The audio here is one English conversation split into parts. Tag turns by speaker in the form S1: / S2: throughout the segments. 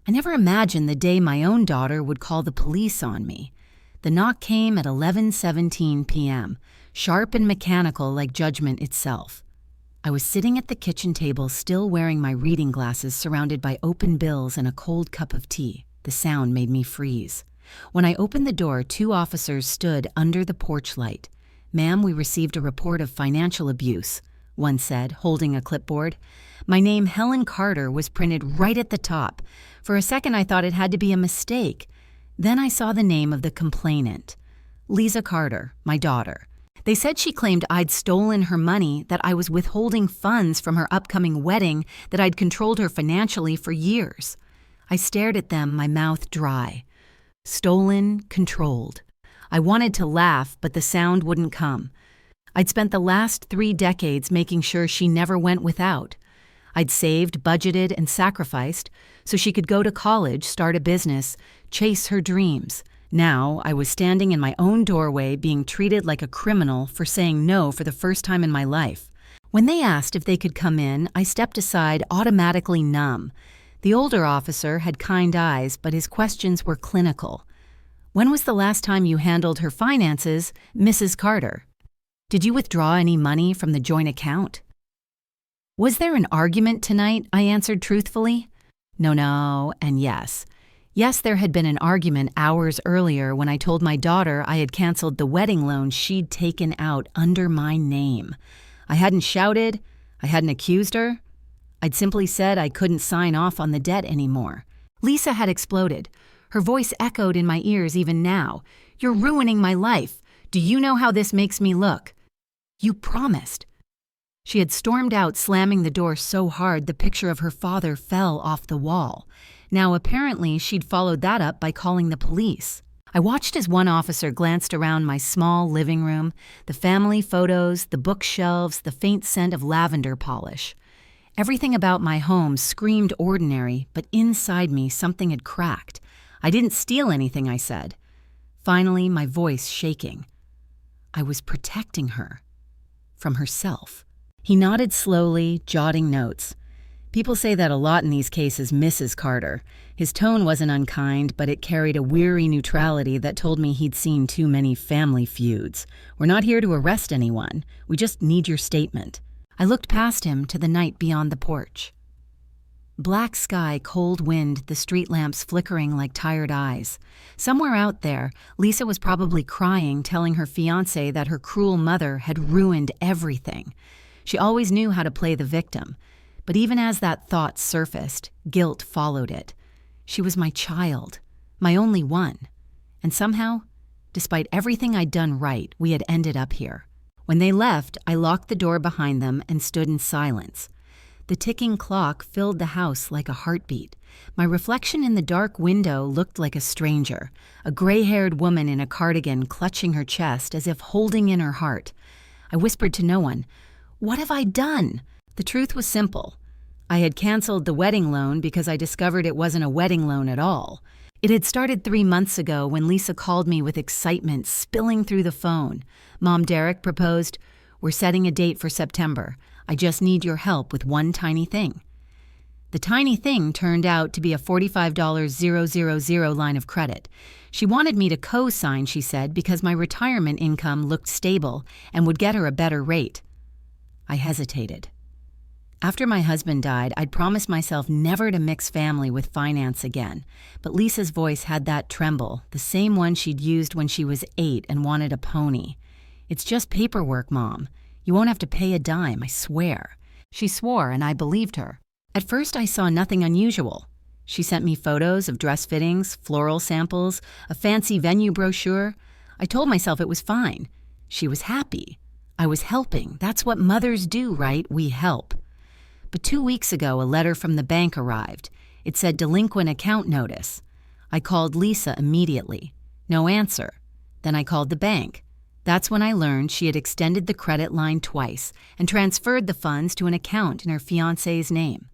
S1: I never imagined the day my own daughter would call the police on me. The knock came at 11:17 p.m., sharp and mechanical like judgment itself. I was sitting at the kitchen table, still wearing my reading glasses, surrounded by open bills and a cold cup of tea. The sound made me freeze. When I opened the door, 2 officers stood under the porch light. "Ma'am, we received a report of financial abuse," one said, holding a clipboard. My name, Helen Carter, was printed right at the top. For a second, I thought it had to be a mistake. Then I saw the name of the complainant, Lisa Carter, my daughter. They said she claimed I'd stolen her money, that I was withholding funds from her upcoming wedding, that I'd controlled her financially for years. I stared at them, my mouth dry. Stolen, controlled. I wanted to laugh, but the sound wouldn't come. I'd spent the last 3 decades making sure she never went without. I'd saved, budgeted, and sacrificed so she could go to college, start a business, chase her dreams. Now, I was standing in my own doorway being treated like a criminal for saying no for the first time in my life. When they asked if they could come in, I stepped aside, automatically numb. The older officer had kind eyes, but his questions were clinical. "When was the last time you handled her finances, Mrs. Carter? Did you withdraw any money from the joint account?" "Was there an argument tonight?" I answered truthfully. No, and yes. Yes, there had been an argument hours earlier when I told my daughter I had canceled the wedding loan she'd taken out under my name. I hadn't shouted. I hadn't accused her. I'd simply said I couldn't sign off on the debt anymore. Lisa had exploded. Her voice echoed in my ears even now. "You're ruining my life. Do you know how this makes me look? You promised." She had stormed out, slamming the door so hard the picture of her father fell off the wall. Now, apparently, she'd followed that up by calling the police. I watched as one officer glanced around my small living room, the family photos, the bookshelves, the faint scent of lavender polish. Everything about my home screamed ordinary, but inside me something had cracked. "I didn't steal anything," I said. Finally, my voice shaking. I was protecting her. From herself. He nodded slowly, jotting notes. "People say that a lot in these cases, Mrs. Carter." His tone wasn't unkind, but it carried a weary neutrality that told me he'd seen too many family feuds. "We're not here to arrest anyone. We just need your statement." I looked past him to the night beyond the porch. Black sky, cold wind, the street lamps flickering like tired eyes. Somewhere out there, Lisa was probably crying, telling her fiancé that her cruel mother had ruined everything. She always knew how to play the victim. But even as that thought surfaced, guilt followed it. She was my child, my only one. And somehow, despite everything I'd done right, we had ended up here. When they left, I locked the door behind them and stood in silence. The ticking clock filled the house like a heartbeat. My reflection in the dark window looked like a stranger, a gray-haired woman in a cardigan clutching her chest as if holding in her heart. I whispered to no one, "What have I done?" The truth was simple. I had canceled the wedding loan because I discovered it wasn't a wedding loan at all. It had started 3 months ago when Lisa called me with excitement spilling through the phone. "Mom, Derek proposed. We're setting a date for September. I just need your help with one tiny thing." The tiny thing turned out to be a $45,000 line of credit. She wanted me to co-sign, she said, because my retirement income looked stable and would get her a better rate. I hesitated. After my husband died, I'd promised myself never to mix family with finance again. But Lisa's voice had that tremble, the same one she'd used when she was 8 and wanted a pony. "It's just paperwork, Mom. You won't have to pay a dime, I swear." She swore, and I believed her. At first, I saw nothing unusual. She sent me photos of dress fittings, floral samples, a fancy venue brochure. I told myself it was fine. She was happy. I was helping. That's what mothers do, right? We help. But 2 weeks ago, a letter from the bank arrived. It said delinquent account notice. I called Lisa immediately. No answer. Then I called the bank. That's when I learned she had extended the credit line twice and transferred the funds to an account in her fiancé's name.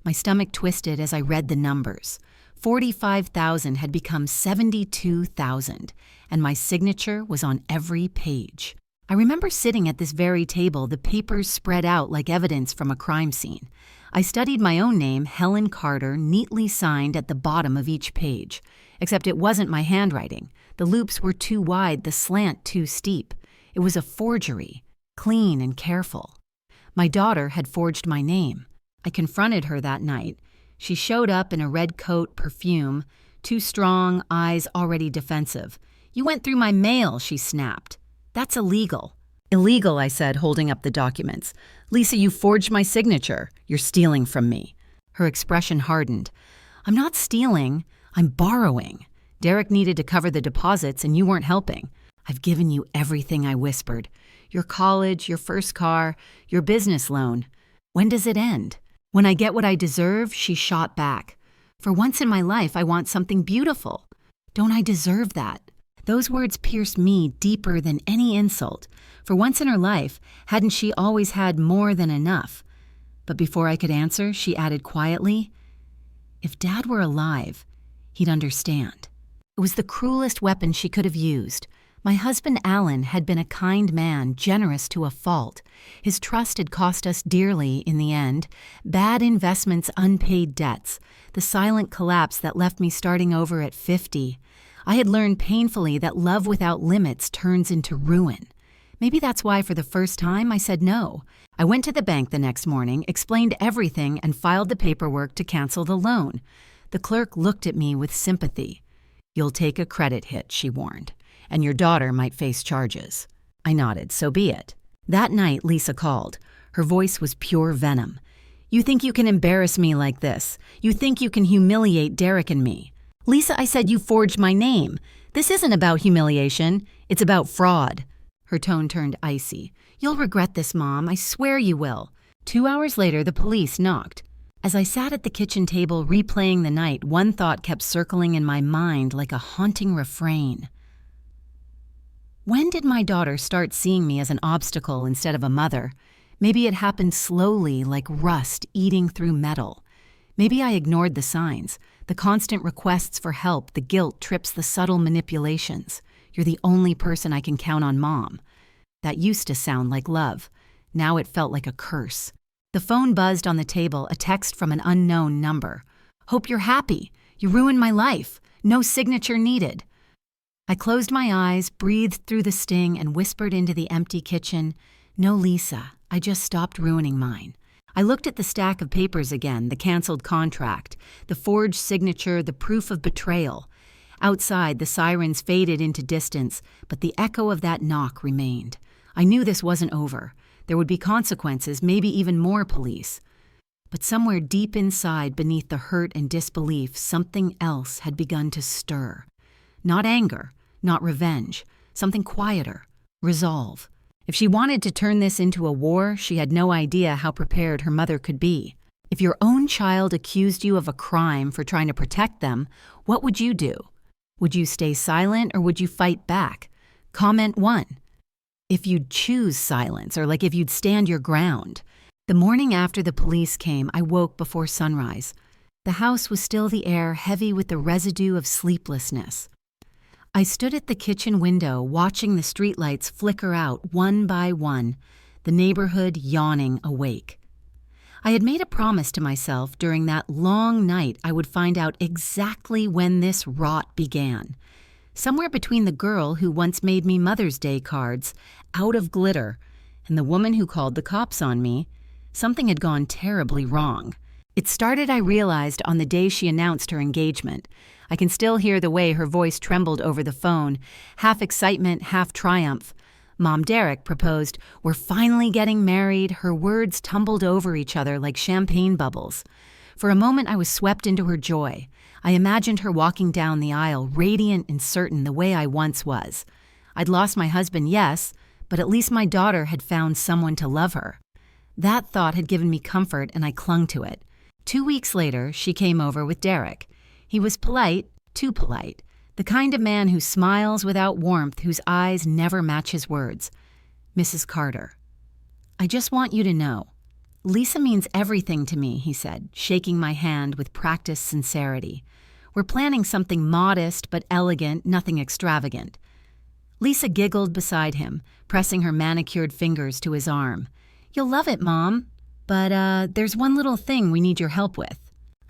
S1: My stomach twisted as I read the numbers. 45,000 had become 72,000, and my signature was on every page. I remember sitting at this very table, the papers spread out like evidence from a crime scene. I studied my own name, Helen Carter, neatly signed at the bottom of each page. Except it wasn't my handwriting. The loops were too wide, the slant too steep. It was a forgery, clean and careful. My daughter had forged my name. I confronted her that night. She showed up in a red coat, perfume, too strong, eyes already defensive. "You went through my mail," she snapped. "That's illegal." "Illegal," I said, holding up the documents. "Lisa, you forged my signature. You're stealing from me." Her expression hardened. "I'm not stealing. I'm borrowing. Derek needed to cover the deposits and you weren't helping. I've given you everything," I whispered. "Your college, your first car, your business loan. When does it end?" "When I get what I deserve," she shot back. "For once in my life, I want something beautiful. Don't I deserve that?" Those words pierced me deeper than any insult. For once in her life, hadn't she always had more than enough? But before I could answer, she added quietly, "If Dad were alive, he'd understand." It was the cruelest weapon she could have used. My husband Alan had been a kind man, generous to a fault. His trust had cost us dearly in the end. Bad investments, unpaid debts, the silent collapse that left me starting over at 50. I had learned painfully that love without limits turns into ruin. Maybe that's why for the first time I said no. I went to the bank the next morning, explained everything, and filed the paperwork to cancel the loan. The clerk looked at me with sympathy. "You'll take a credit hit," she warned, "and your daughter might face charges." I nodded, so be it. That night, Lisa called. Her voice was pure venom. "You think you can embarrass me like this? You think you can humiliate Derek and me?" "Lisa, I said you forged my name. This isn't about humiliation. It's about fraud." Her tone turned icy. "You'll regret this, Mom. I swear you will." 2 hours later, the police knocked. As I sat at the kitchen table replaying the night, one thought kept circling in my mind like a haunting refrain. When did my daughter start seeing me as an obstacle instead of a mother? Maybe it happened slowly, like rust eating through metal. Maybe I ignored the signs, the constant requests for help, the guilt trips, the subtle manipulations. "You're the only person I can count on, Mom." That used to sound like love. Now it felt like a curse. The phone buzzed on the table, a text from an unknown number. "Hope you're happy. You ruined my life. No signature needed." I closed my eyes, breathed through the sting, and whispered into the empty kitchen, "No, Lisa, I just stopped ruining mine." I looked at the stack of papers again, the canceled contract, the forged signature, the proof of betrayal. Outside, the sirens faded into distance, but the echo of that knock remained. I knew this wasn't over. There would be consequences, maybe even more police. But somewhere deep inside, beneath the hurt and disbelief, something else had begun to stir. Not anger, not revenge, something quieter, resolve. If she wanted to turn this into a war, she had no idea how prepared her mother could be. If your own child accused you of a crime for trying to protect them, what would you do? Would you stay silent or would you fight back? Comment 1. If you'd choose silence, or like if you'd stand your ground. The morning after the police came, I woke before sunrise. The house was still the air, heavy with the residue of sleeplessness. I stood at the kitchen window, watching the streetlights flicker out one by one, the neighborhood yawning awake. I had made a promise to myself during that long night I would find out exactly when this rot began. Somewhere between the girl who once made me Mother's Day cards, out of glitter, and the woman who called the cops on me, something had gone terribly wrong. It started, I realized, on the day she announced her engagement. I can still hear the way her voice trembled over the phone, half excitement, half triumph. Mom Derek proposed, "We're finally getting married." Her words tumbled over each other like champagne bubbles. For a moment I was swept into her joy. I imagined her walking down the aisle, radiant and certain the way I once was. I'd lost my husband, yes, but at least my daughter had found someone to love her. That thought had given me comfort and I clung to it. 2 weeks later, she came over with Derek. He was polite, too polite, the kind of man who smiles without warmth, whose eyes never match his words. "Mrs. Carter, I just want you to know, Lisa means everything to me," he said, shaking my hand with practiced sincerity. "We're planning something modest but elegant, nothing extravagant." Lisa giggled beside him, pressing her manicured fingers to his arm. "You'll love it, Mom." But there's one little thing we need your help with."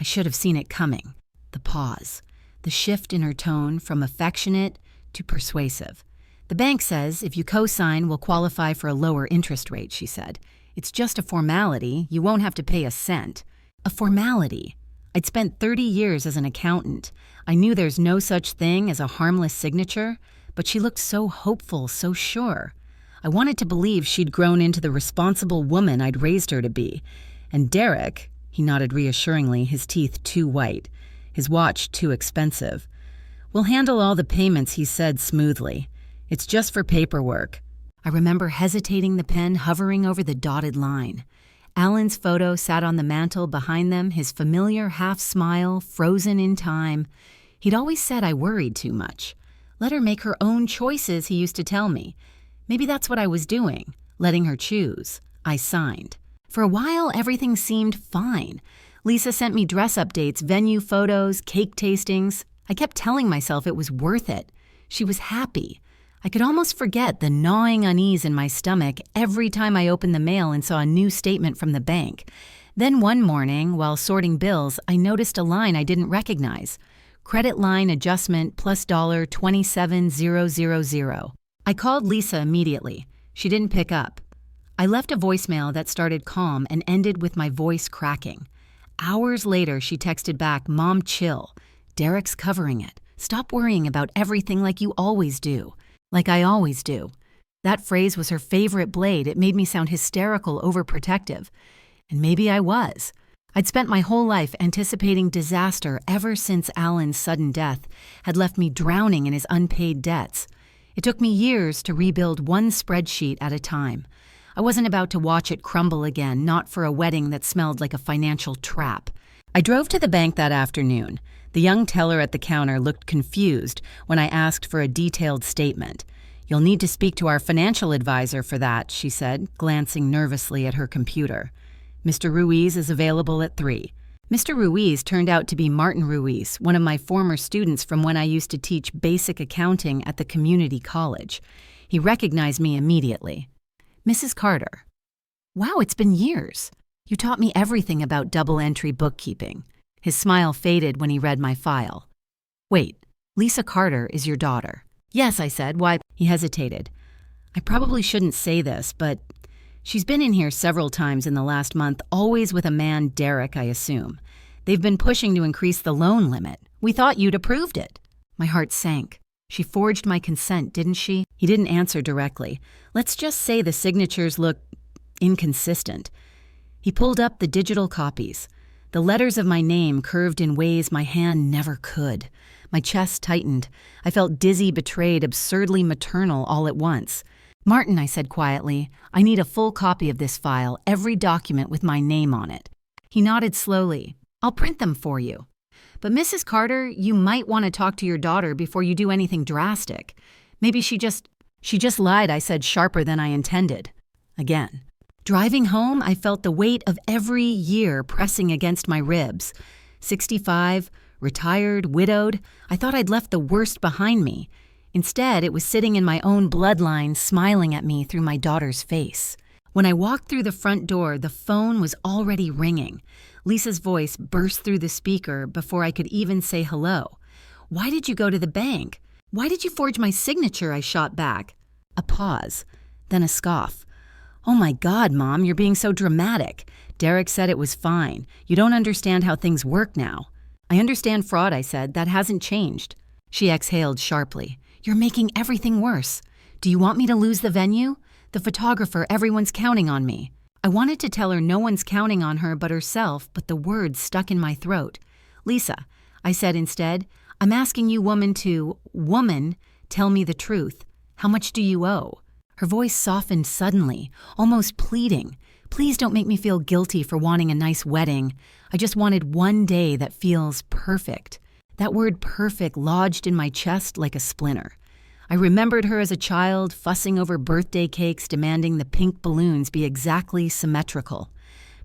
S1: I should have seen it coming. The pause. The shift in her tone from affectionate to persuasive. "The bank says if you co-sign, we'll qualify for a lower interest rate," she said. "It's just a formality. You won't have to pay a cent." A formality. I'd spent 30 years as an accountant. I knew there's no such thing as a harmless signature, but she looked so hopeful, so sure. I wanted to believe she'd grown into the responsible woman I'd raised her to be. And Derek, he nodded reassuringly, his teeth too white, his watch too expensive. "We'll handle all the payments," he said smoothly. "It's just for paperwork." I remember hesitating, the pen hovering over the dotted line. Alan's photo sat on the mantel behind them, his familiar half-smile frozen in time. He'd always said I worried too much. Let her make her own choices, he used to tell me. Maybe that's what I was doing, letting her choose. I signed. For a while, everything seemed fine. Lisa sent me dress updates, venue photos, cake tastings. I kept telling myself it was worth it. She was happy. I could almost forget the gnawing unease in my stomach every time I opened the mail and saw a new statement from the bank. Then one morning, while sorting bills, I noticed a line I didn't recognize. Credit line adjustment plus $27,000. I called Lisa immediately. She didn't pick up. I left a voicemail that started calm and ended with my voice cracking. Hours later, she texted back, "Mom, chill. Derek's covering it. Stop worrying about everything like you always do." Like I always do. That phrase was her favorite blade. It made me sound hysterical, overprotective. And maybe I was. I'd spent my whole life anticipating disaster ever since Alan's sudden death had left me drowning in his unpaid debts. It took me years to rebuild one spreadsheet at a time. I wasn't about to watch it crumble again, not for a wedding that smelled like a financial trap. I drove to the bank that afternoon. The young teller at the counter looked confused when I asked for a detailed statement. "You'll need to speak to our financial advisor for that," she said, glancing nervously at her computer. "Mr. Ruiz is available at 3. Mr. Ruiz turned out to be Martin Ruiz, one of my former students from when I used to teach basic accounting at the community college. He recognized me immediately. "Mrs. Carter." "Wow, it's been years. You taught me everything about double-entry bookkeeping." His smile faded when he read my file. "Wait, Lisa Carter is your daughter?" "Yes," I said. "Why?" He hesitated. "I probably shouldn't say this, but she's been in here several times in the last month, always with a man, Derek, I assume. They've been pushing to increase the loan limit. We thought you'd approved it." My heart sank. She forged my consent, didn't she? He didn't answer directly. Let's just say the signatures look inconsistent. He pulled up the digital copies. The letters of my name curved in ways my hand never could. My chest tightened. I felt dizzy, betrayed, absurdly maternal all at once. "Martin," I said quietly, "I need a full copy of this file, every document with my name on it." He nodded slowly. "I'll print them for you. But Mrs. Carter, you might want to talk to your daughter before you do anything drastic. Maybe she just lied," I said, sharper than I intended. Again. Driving home, I felt the weight of every year pressing against my ribs. 65, retired, widowed. I thought I'd left the worst behind me. Instead, it was sitting in my own bloodline, smiling at me through my daughter's face. When I walked through the front door, the phone was already ringing. Lisa's voice burst through the speaker before I could even say hello. "Why did you go to the bank? Why did you forge my signature?" I shot back. A pause, then a scoff. "Oh my God, Mom, you're being so dramatic. Derek said it was fine. You don't understand how things work now." "I understand fraud," I said. "That hasn't changed." She exhaled sharply. "You're making everything worse. Do you want me to lose the venue? The photographer, everyone's counting on me." I wanted to tell her no one's counting on her but herself, but the words stuck in my throat. "Lisa," I said instead, "I'm asking you, woman, tell me the truth. How much do you owe?" Her voice softened suddenly, almost pleading. "Please don't make me feel guilty for wanting a nice wedding. I just wanted one day that feels perfect." That word perfect lodged in my chest like a splinter. I remembered her as a child, fussing over birthday cakes, demanding the pink balloons be exactly symmetrical.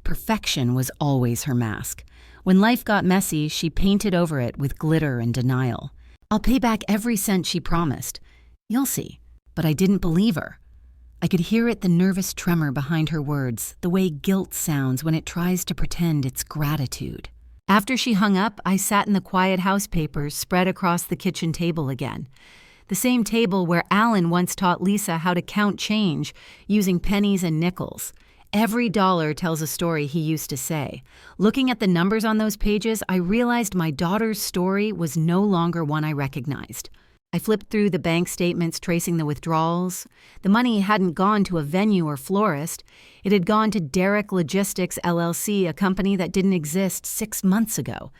S1: Perfection was always her mask. When life got messy, she painted over it with glitter and denial. "I'll pay back every cent," she promised. "You'll see." But I didn't believe her. I could hear it, the nervous tremor behind her words, the way guilt sounds when it tries to pretend it's gratitude. After she hung up, I sat in the quiet house papers spread across the kitchen table again. The same table where Alan once taught Lisa how to count change using pennies and nickels. Every dollar tells a story, he used to say. Looking at the numbers on those pages, I realized my daughter's story was no longer one I recognized. I flipped through the bank statements tracing the withdrawals. The money hadn't gone to a venue or florist. It had gone to Derrick Logistics LLC, a company that didn't exist 6 months ago.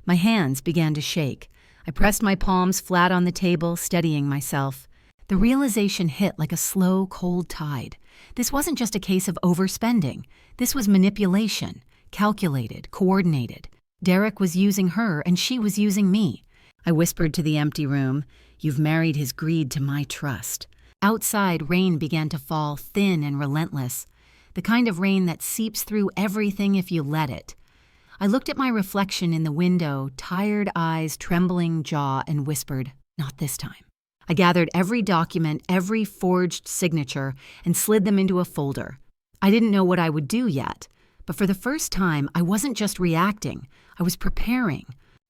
S1: My hands began to shake. I pressed my palms flat on the table, steadying myself. The realization hit like a slow, cold tide. This wasn't just a case of overspending. This was manipulation, calculated, coordinated. Derrick was using her, and she was using me. I whispered to the empty room, "You've married his greed to my trust." Outside, rain began to fall, thin and relentless. The kind of rain that seeps through everything if you let it. I looked at my reflection in the window, tired eyes, trembling jaw, and whispered, "Not this time." I gathered every document, every forged signature, and slid them into a folder. I didn't know what I would do yet, but for the first time, I wasn't just reacting, I was preparing.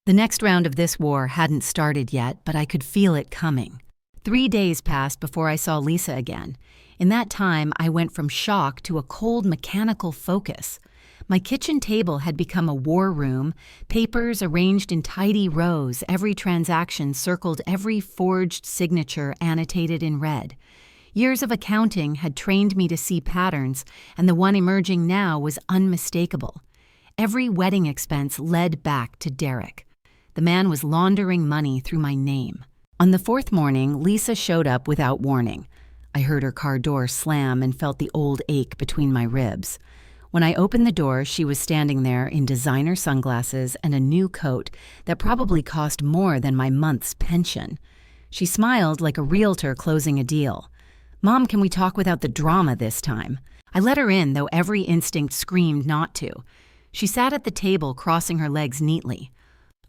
S1: The next round of this war hadn't started yet, but I could feel it coming. 3 days passed before I saw Lisa again. In that time, I went from shock to a cold, mechanical focus. My kitchen table had become a war room, papers arranged in tidy rows, every transaction circled, every forged signature annotated in red. Years of accounting had trained me to see patterns, and the one emerging now was unmistakable. Every wedding expense led back to Derrick. The man was laundering money through my name. On the 4th morning, Lisa showed up without warning. I heard her car door slam and felt the old ache between my ribs. When I opened the door, she was standing there in designer sunglasses and a new coat that probably cost more than my month's pension. She smiled like a realtor closing a deal. "Mom, can we talk without the drama this time?" I let her in, though every instinct screamed not to. She sat at the table, crossing her legs neatly.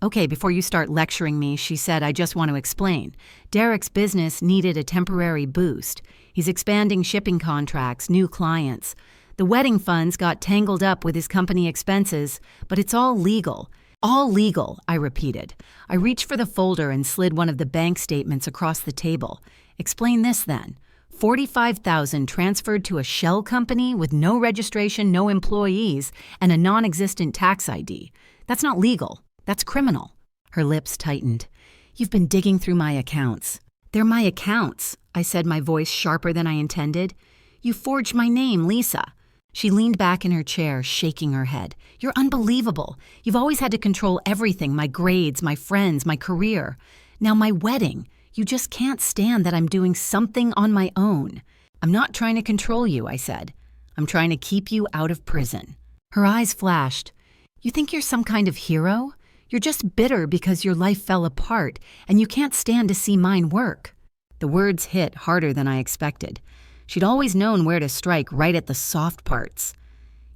S1: "Okay, before you start lecturing me," she said, "I just want to explain. Derrick's business needed a temporary boost. He's expanding shipping contracts, new clients. The wedding funds got tangled up with his company expenses, but it's all legal." "All legal," I repeated. I reached for the folder and slid one of the bank statements across the table. "Explain this then. 45,000 transferred to a shell company with no registration, no employees, and a non-existent tax ID. That's not legal. That's criminal." Her lips tightened. "You've been digging through my accounts." "They're my accounts," I said, my voice sharper than I intended. "You forged my name, Lisa." She leaned back in her chair, shaking her head. "You're unbelievable. You've always had to control everything, my grades, my friends, my career. Now my wedding. You just can't stand that I'm doing something on my own." "I'm not trying to control you," I said. "I'm trying to keep you out of prison." Her eyes flashed. "You think you're some kind of hero? You're just bitter because your life fell apart, and you can't stand to see mine work." The words hit harder than I expected. She'd always known where to strike, right at the soft parts.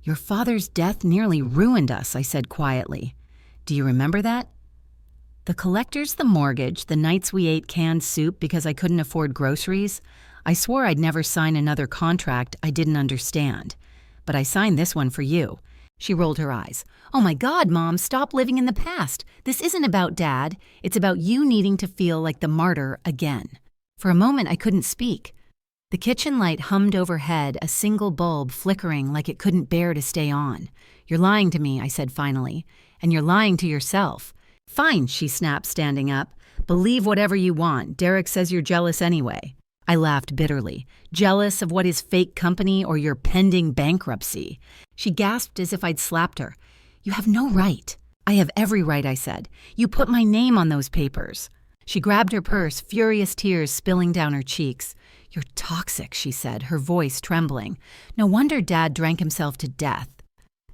S1: "Your father's death nearly ruined us," I said quietly. "Do you remember that? The collectors, the mortgage, the nights we ate canned soup because I couldn't afford groceries. I swore I'd never sign another contract I didn't understand. But I signed this one for you." She rolled her eyes. "Oh my God, Mom, stop living in the past. This isn't about Dad. It's about you needing to feel like the martyr again." For a moment, I couldn't speak. The kitchen light hummed overhead, a single bulb flickering like it couldn't bear to stay on. "You're lying to me," I said finally, "and you're lying to yourself." "Fine," she snapped, standing up. "Believe whatever you want. Derrick says you're jealous anyway." I laughed bitterly. "Jealous of what, his fake company or your pending bankruptcy?" She gasped as if I'd slapped her. "You have no right." "I have every right," I said. "You put my name on those papers." She grabbed her purse, furious tears spilling down her cheeks. "You're toxic," she said, her voice trembling. "No wonder Dad drank himself to death."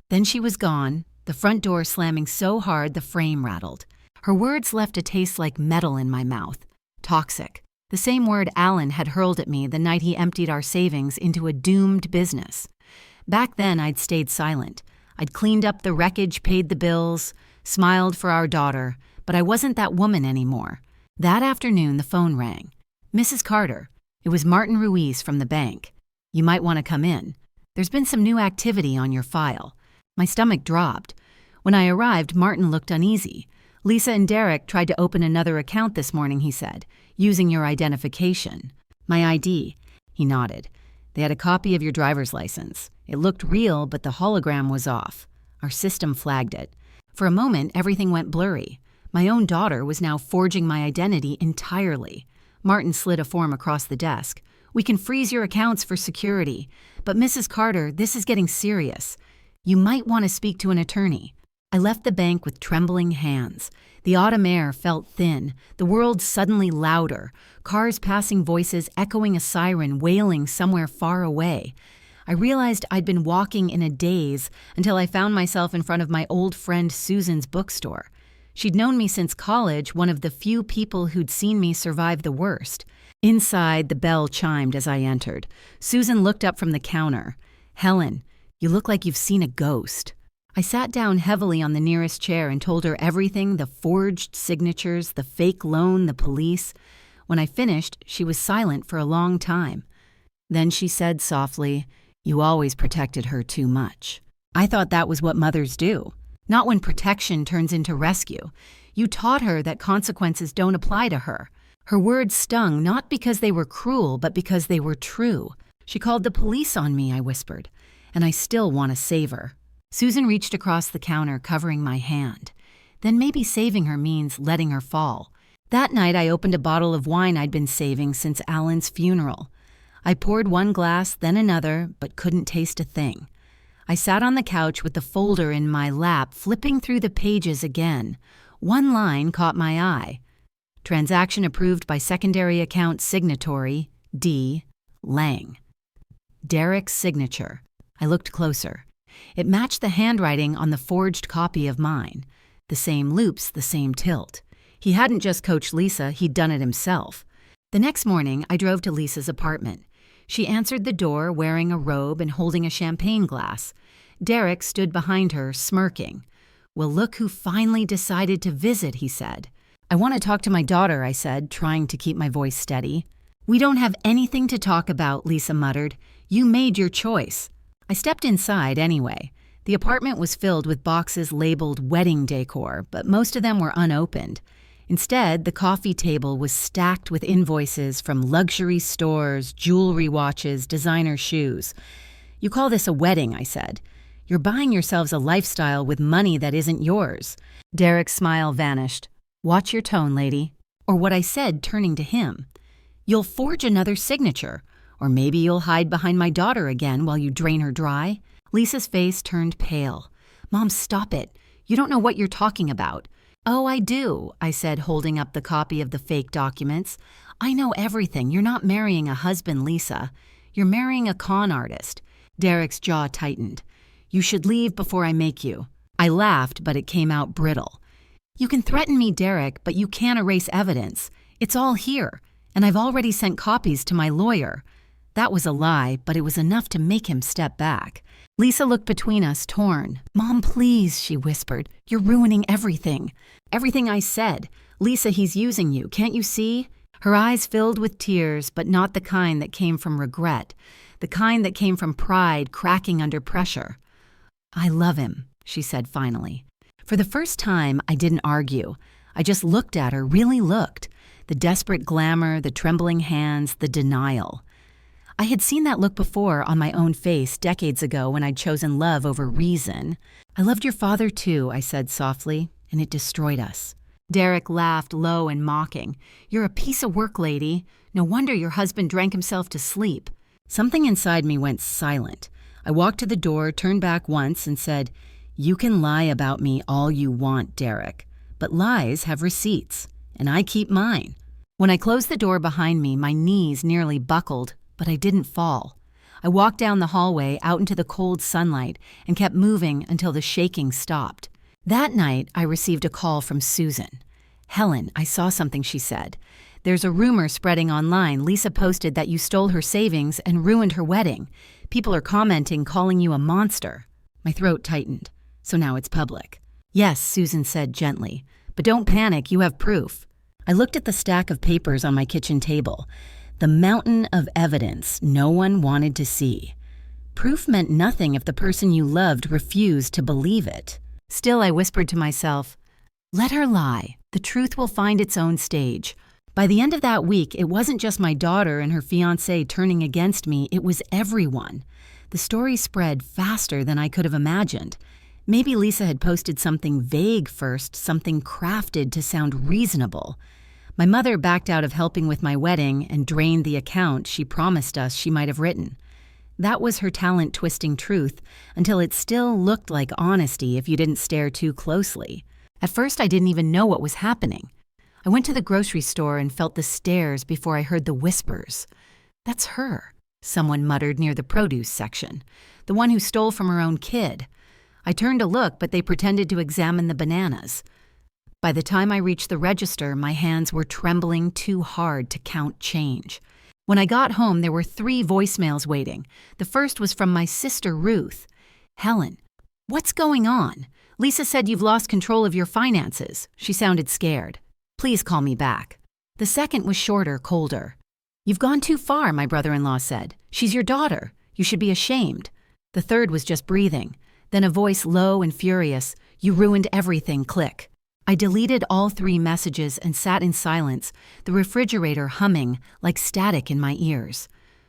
S1: Then she was gone, the front door slamming so hard the frame rattled. Her words left a taste like metal in my mouth. Toxic. The same word Alan had hurled at me the night he emptied our savings into a doomed business. Back then, I'd stayed silent. I'd cleaned up the wreckage, paid the bills, smiled for our daughter, but I wasn't that woman anymore. That afternoon, the phone rang. "Mrs. Carter." It was Martin Ruiz from the bank. You might want to come in. There's been some new activity on your file." My stomach dropped. When I arrived, Martin looked uneasy. "Lisa and Derek tried to open another account this morning," he said, "using your identification." "My ID." He nodded. "They had a copy of your driver's license. It looked real, but the hologram was off. Our system flagged it." For a moment, everything went blurry. My own daughter was now forging my identity entirely. Martin slid a form across the desk. "We can freeze your accounts for security. But Mrs. Carter, this is getting serious. You might want to speak to an attorney." I left the bank with trembling hands. The autumn air felt thin, the world suddenly louder, cars passing, voices echoing, a siren wailing somewhere far away. I realized I'd been walking in a daze until I found myself in front of my old friend Susan's bookstore. She'd known me since college, one of the few people who'd seen me survive the worst. Inside, the bell chimed as I entered. Susan looked up from the counter. "Helen, you look like you've seen a ghost." I sat down heavily on the nearest chair and told her everything, the forged signatures, the fake loan, the police. When I finished, she was silent for a long time. Then she said softly, "You always protected her too much." I thought that was what mothers do. Not when protection turns into rescue. You taught her that consequences don't apply to her. Her words stung not because they were cruel, but because they were true. "She called the police on me," I whispered, "and I still want to save her." Susan reached across the counter, covering my hand. Then maybe saving her means letting her fall. That night, I opened a bottle of wine I'd been saving since Alan's funeral. I poured one glass, then another, but couldn't taste a thing. I sat on the couch with the folder in my lap, flipping through the pages again. One line caught my eye. "Transaction approved by secondary account signatory, D. Lang." Derek's signature. I looked closer. It matched the handwriting on the forged copy of mine. The same loops, the same tilt. He hadn't just coached Lisa, he'd done it himself. The next morning, I drove to Lisa's apartment. She answered the door, wearing a robe and holding a champagne glass. Derek stood behind her, smirking. "Well, look who finally decided to visit," he said. "I want to talk to my daughter," I said, trying to keep my voice steady. "We don't have anything to talk about," Lisa muttered. "You made your choice." I stepped inside anyway. The apartment was filled with boxes labeled wedding decor, but most of them were unopened. Instead, the coffee table was stacked with invoices from luxury stores, jewelry, watches, designer shoes. "You call this a wedding," I said. "You're buying yourselves a lifestyle with money that isn't yours." Derek's smile vanished. "Watch your tone, lady." Or what I said, turning to him. "You'll forge another signature. Or maybe you'll hide behind my daughter again while you drain her dry." Lisa's face turned pale. "Mom, stop it. You don't know what you're talking about." "Oh, I do," I said, holding up the copy of the fake documents. "I know everything. You're not marrying a husband, Lisa. You're marrying a con artist." Derek's jaw tightened. "You should leave before I make you." I laughed, but it came out brittle. "You can threaten me, Derek, but you can't erase evidence. It's all here, and I've already sent copies to my lawyer." That was a lie, but it was enough to make him step back. Lisa looked between us, torn. "Mom, please," she whispered. "You're ruining everything." "Everything I said. Lisa, he's using you. Can't you see?" Her eyes filled with tears, but not the kind that came from regret. The kind that came from pride cracking under pressure. "I love him," she said finally. For the first time, I didn't argue. I just looked at her, really looked. The desperate glamour, the trembling hands, the denial. I had seen that look before on my own face decades ago when I'd chosen love over reason. "I loved your father too," I said softly, "and it destroyed us." Derek laughed low and mocking. "You're a piece of work, lady. No wonder your husband drank himself to sleep." Something inside me went silent. I walked to the door, turned back once, and said, "You can lie about me all you want, Derek, but lies have receipts, and I keep mine." When I closed the door behind me, my knees nearly buckled, but I didn't fall. I walked down the hallway out into the cold sunlight and kept moving until the shaking stopped. That night, I received a call from Susan. "Helen, I saw something," she said. "There's a rumor spreading online. Lisa posted that you stole her savings and ruined her wedding. People are commenting, calling you a monster." My throat tightened. So now it's public. "Yes," Susan said gently. "But don't panic, you have proof." I looked at the stack of papers on my kitchen table. The mountain of evidence no one wanted to see. Proof meant nothing if the person you loved refused to believe it. Still, I whispered to myself, let her lie. The truth will find its own stage. By the end of that week, it wasn't just my daughter and her fiancé turning against me, it was everyone. The story spread faster than I could have imagined. Maybe Lisa had posted something vague first, something crafted to sound reasonable. My mother backed out of helping with my wedding and drained the account she promised us she might have written. That was her talent twisting truth, until it still looked like honesty if you didn't stare too closely. At first, I didn't even know what was happening. I went to the grocery store and felt the stares before I heard the whispers. That's her, someone muttered near the produce section, the one who stole from her own kid. I turned to look, but they pretended to examine the bananas. By the time I reached the register, my hands were trembling too hard to count change. When I got home, there were 3 voicemails waiting. The first was from my sister, Ruth. Helen, what's going on? Lisa said you've lost control of your finances. She sounded scared. Please call me back. The second was shorter, colder. You've gone too far, my brother-in-law said. She's your daughter. You should be ashamed. The third was just breathing. Then a voice low and furious. You ruined everything, click. I deleted all 3 messages and sat in silence, the refrigerator humming like static in my ears.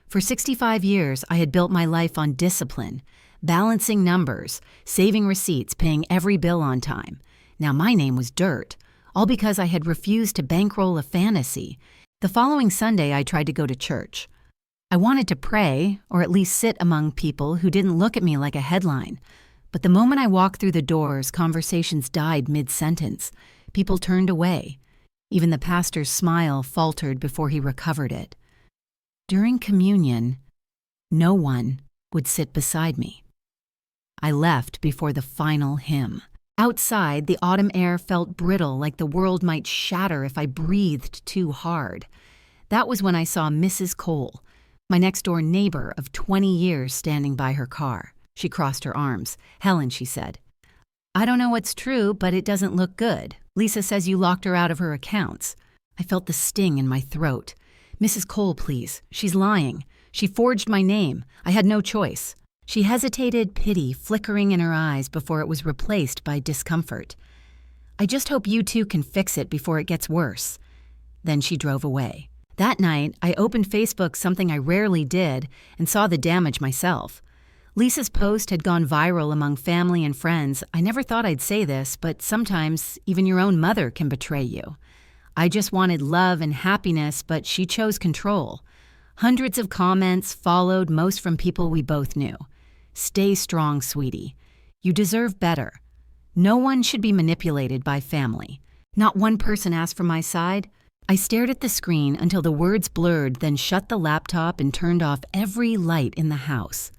S1: For 65 years, I had built my life on discipline, balancing numbers, saving receipts, paying every bill on time. Now my name was dirt, all because I had refused to bankroll a fantasy. The following Sunday, I tried to go to church. I wanted to pray, or at least sit among people who didn't look at me like a headline. But the moment I walked through the doors, conversations died mid-sentence. People turned away. Even the pastor's smile faltered before he recovered it. During communion, no one would sit beside me. I left before the final hymn. Outside, the autumn air felt brittle, like the world might shatter if I breathed too hard. That was when I saw Mrs. Cole, my next-door neighbor of 20 years, standing by her car. She crossed her arms. Helen, she said, I don't know what's true, but it doesn't look good. Lisa says you locked her out of her accounts. I felt the sting in my throat. Mrs. Cole, please. She's lying. She forged my name. I had no choice. She hesitated, pity flickering in her eyes before it was replaced by discomfort. I just hope you two can fix it before it gets worse. Then she drove away. That night, I opened Facebook, something I rarely did, and saw the damage myself. Lisa's post had gone viral among family and friends. I never thought I'd say this, but sometimes even your own mother can betray you. I just wanted love and happiness, but she chose control. Hundreds of comments followed, most from people we both knew. Stay strong, sweetie. You deserve better. No one should be manipulated by family. Not one person asked for my side. I stared at the screen until the words blurred, then shut the laptop and turned off every light in the house.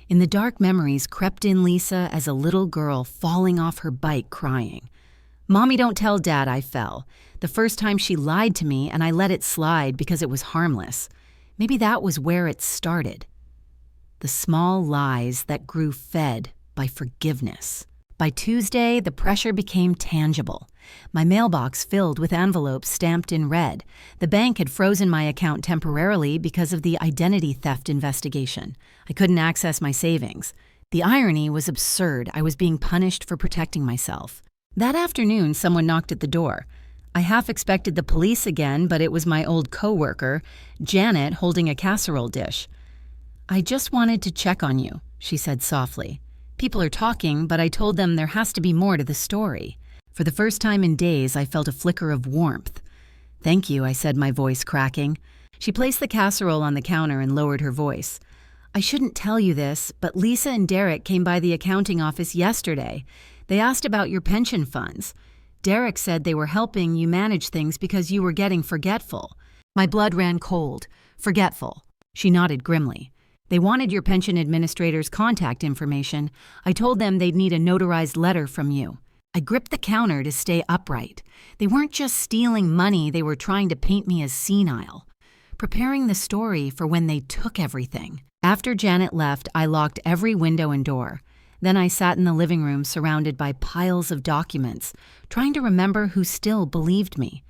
S1: In the dark, memories crept in Lisa as a little girl falling off her bike crying. Mommy, don't tell Dad I fell. The first time she lied to me and I let it slide because it was harmless. Maybe that was where it started. The small lies that grew fed by forgiveness. By Tuesday, the pressure became tangible. My mailbox filled with envelopes stamped in red. The bank had frozen my account temporarily because of the identity theft investigation. I couldn't access my savings. The irony was absurd. I was being punished for protecting myself. That afternoon, someone knocked at the door. I half expected the police again, but it was my old coworker, Janet, holding a casserole dish. I just wanted to check on you, she said softly. People are talking, but I told them there has to be more to the story. For the first time in days, I felt a flicker of warmth. Thank you, I said, my voice cracking. She placed the casserole on the counter and lowered her voice. I shouldn't tell you this, but Lisa and Derek came by the accounting office yesterday. They asked about your pension funds. Derek said they were helping you manage things because you were getting forgetful. My blood ran cold. Forgetful. She nodded grimly. They wanted your pension administrator's contact information. I told them they'd need a notarized letter from you. I gripped the counter to stay upright. They weren't just stealing money, they were trying to paint me as senile. Preparing the story for when they took everything. After Janet left, I locked every window and door. Then I sat in the living room surrounded by piles of documents, trying to remember who still believed me.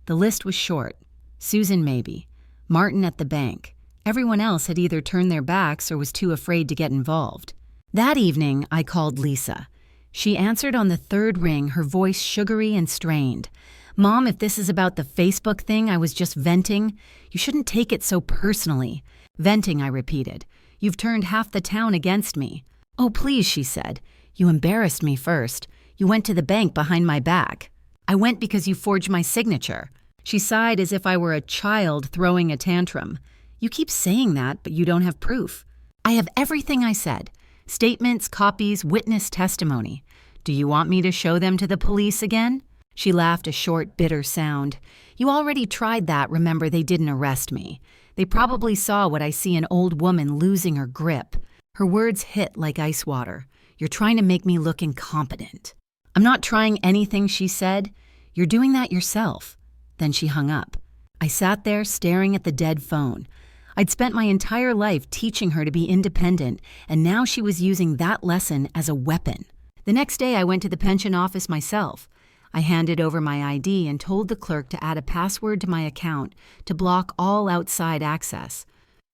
S1: The list was short. Susan maybe. Martin at the bank. Everyone else had either turned their backs or was too afraid to get involved. That evening, I called Lisa. She answered on the third ring, her voice sugary and strained. "Mom, if this is about the Facebook thing I was just venting, you shouldn't take it so personally." "Venting," I repeated. "You've turned half the town against me." "Oh, please," she said. "You embarrassed me first. You went to the bank behind my back." "I went because you forged my signature." She sighed as if I were a child throwing a tantrum. "You keep saying that, but you don't have proof." "I have everything I said. Statements, copies, witness testimony. Do you want me to show them to the police again?" She laughed a short, bitter sound. "You already tried that. Remember, they didn't arrest me. They probably saw what I see, an old woman losing her grip." Her words hit like ice water. "You're trying to make me look incompetent." "I'm not trying anything," she said. "You're doing that yourself." Then she hung up. I sat there staring at the dead phone. I'd spent my entire life teaching her to be independent, and now she was using that lesson as a weapon. The next day, I went to the pension office myself. I handed over my ID and told the clerk to add a password to my account to block all outside access.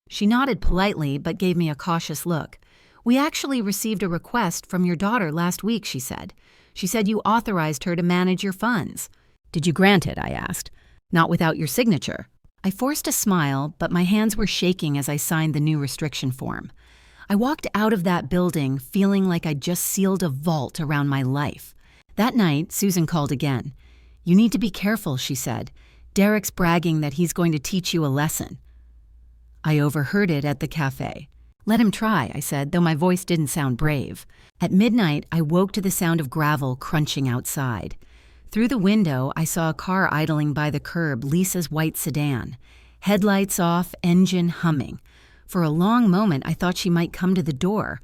S1: She nodded politely but gave me a cautious look. "We actually received a request from your daughter last week," she said. "She said you authorized her to manage your funds." "Did you grant it?" I asked. "Not without your signature." I forced a smile, but my hands were shaking as I signed the new restriction form. I walked out of that building feeling like I'd just sealed a vault around my life. That night, Susan called again. "You need to be careful," she said. "Derek's bragging that he's going to teach you a lesson." I overheard it at the cafe. "Let him try," I said, though my voice didn't sound brave. At midnight, I woke to the sound of gravel crunching outside. Through the window, I saw a car idling by the curb, Lisa's white sedan. Headlights off, engine humming. For a long moment, I thought she might come to the door.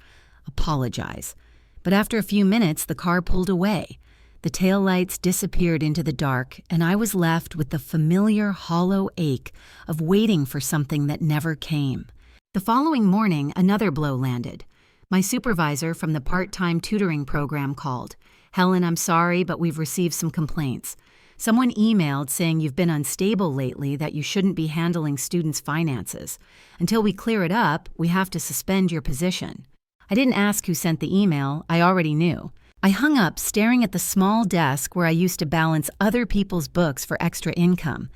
S1: Apologize. But after a few minutes, the car pulled away. The taillights disappeared into the dark, and I was left with the familiar hollow ache of waiting for something that never came. The following morning, another blow landed. My supervisor from the part-time tutoring program called. "Helen, I'm sorry, but we've received some complaints. Someone emailed saying you've been unstable lately, that you shouldn't be handling students' finances. Until we clear it up, we have to suspend your position." I didn't ask who sent the email. I already knew. I hung up, staring at the small desk where I used to balance other people's books for extra income.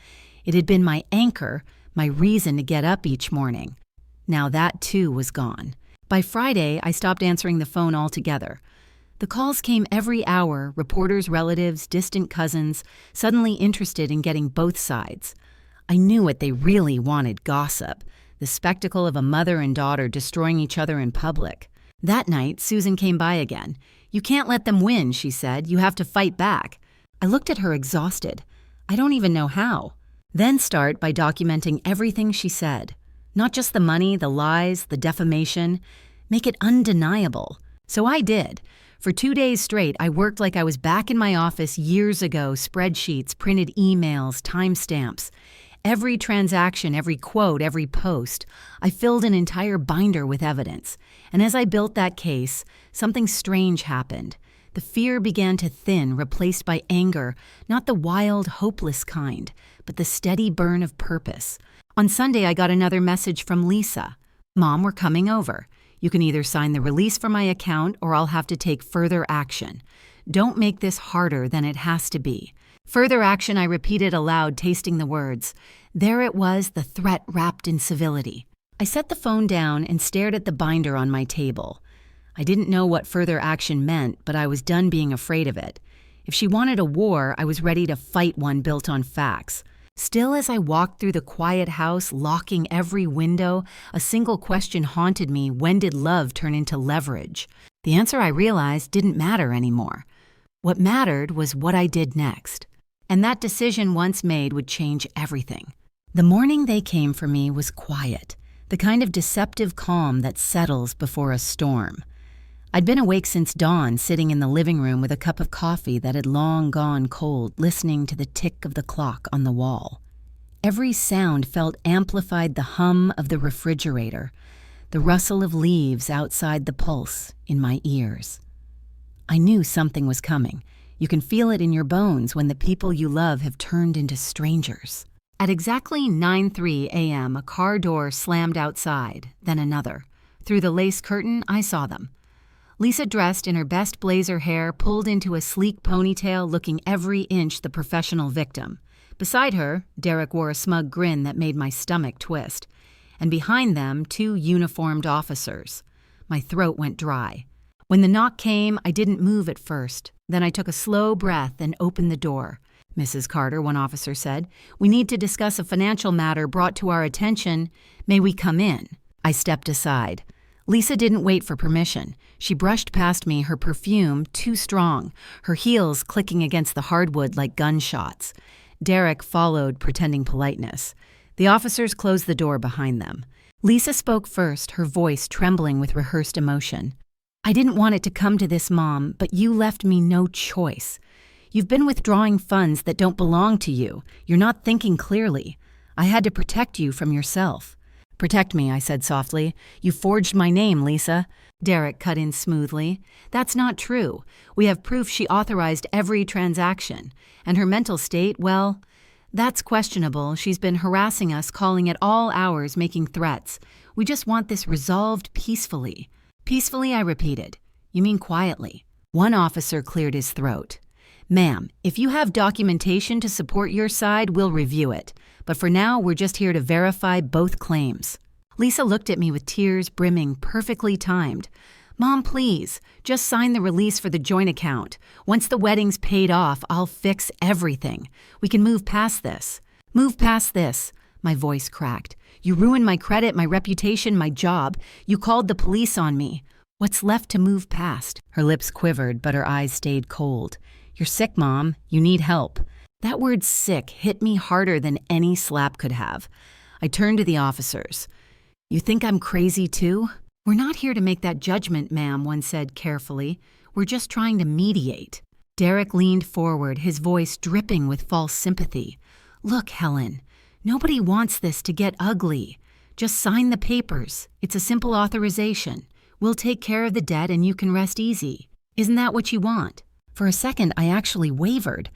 S1: It had been my anchor, my reason to get up each morning. Now that, too, was gone. By Friday, I stopped answering the phone altogether. The calls came every hour, reporters, relatives, distant cousins, suddenly interested in getting both sides. I knew what they really wanted: gossip, the spectacle of a mother and daughter destroying each other in public. That night, Susan came by again. "You can't let them win," she said. "You have to fight back." I looked at her exhausted. I don't even know how. Then start by documenting everything she said. Not just the money, the lies, the defamation. Make it undeniable. So I did. For 2 days straight, I worked like I was back in my office years ago, spreadsheets, printed emails, timestamps. Every transaction, every quote, every post. I filled an entire binder with evidence. And as I built that case, something strange happened. The fear began to thin, replaced by anger, not the wild, hopeless kind, but the steady burn of purpose. On Sunday, I got another message from Lisa. "Mom, we're coming over. You can either sign the release for my account or I'll have to take further action. Don't make this harder than it has to be." Further action, I repeated aloud, tasting the words. There it was, the threat wrapped in civility. I set the phone down and stared at the binder on my table. I didn't know what further action meant, but I was done being afraid of it. If she wanted a war, I was ready to fight one built on facts. Still, as I walked through the quiet house, locking every window, a single question haunted me: when did love turn into leverage? The answer, I realized, didn't matter anymore. What mattered was what I did next. And that decision, once made, would change everything. The morning they came for me was quiet, the kind of deceptive calm that settles before a storm. I'd been awake since dawn, sitting in the living room with a cup of coffee that had long gone cold, listening to the tick of the clock on the wall. Every sound felt amplified: the hum of the refrigerator, the rustle of leaves outside the pulse in my ears. I knew something was coming. You can feel it in your bones when the people you love have turned into strangers. At exactly 9:03 a.m., a car door slammed outside, then another. Through the lace curtain, I saw them. Lisa, dressed in her best blazer hair, pulled into a sleek ponytail, looking every inch the professional victim. Beside her, Derek wore a smug grin that made my stomach twist. And behind them, 2 uniformed officers. My throat went dry. When the knock came, I didn't move at first. Then I took a slow breath and opened the door. "Mrs. Carter," one officer said, "we need to discuss a financial matter brought to our attention. May we come in?" I stepped aside. Lisa didn't wait for permission. She brushed past me, her perfume too strong, her heels clicking against the hardwood like gunshots. Derek followed, pretending politeness. The officers closed the door behind them. Lisa spoke first, her voice trembling with rehearsed emotion. "I didn't want it to come to this, Mom, but you left me no choice. You've been withdrawing funds that don't belong to you. You're not thinking clearly. I had to protect you from yourself." "Protect me," I said softly. "You forged my name, Lisa." Derek cut in smoothly. "That's not true. We have proof she authorized every transaction. And her mental state, well, that's questionable. She's been harassing us, calling at all hours, making threats. We just want this resolved peacefully." "Peacefully," I repeated. "You mean quietly?" One officer cleared his throat. "Ma'am, if you have documentation to support your side, we'll review it. But for now, we're just here to verify both claims." Lisa looked at me with tears brimming, perfectly timed. "Mom, please, just sign the release for the joint account. Once the wedding's paid off, I'll fix everything. We can move past this." "Move past this." My voice cracked. "You ruined my credit, my reputation, my job. You called the police on me. What's left to move past?" Her lips quivered, but her eyes stayed cold. "You're sick, Mom. You need help." That word sick hit me harder than any slap could have. I turned to the officers. "You think I'm crazy too?" "We're not here to make that judgment, ma'am," one said carefully. "We're just trying to mediate." Derek leaned forward, his voice dripping with false sympathy. "Look, Helen, nobody wants this to get ugly. Just sign the papers. It's a simple authorization. We'll take care of the debt and you can rest easy. Isn't that what you want?" For a second, I actually wavered.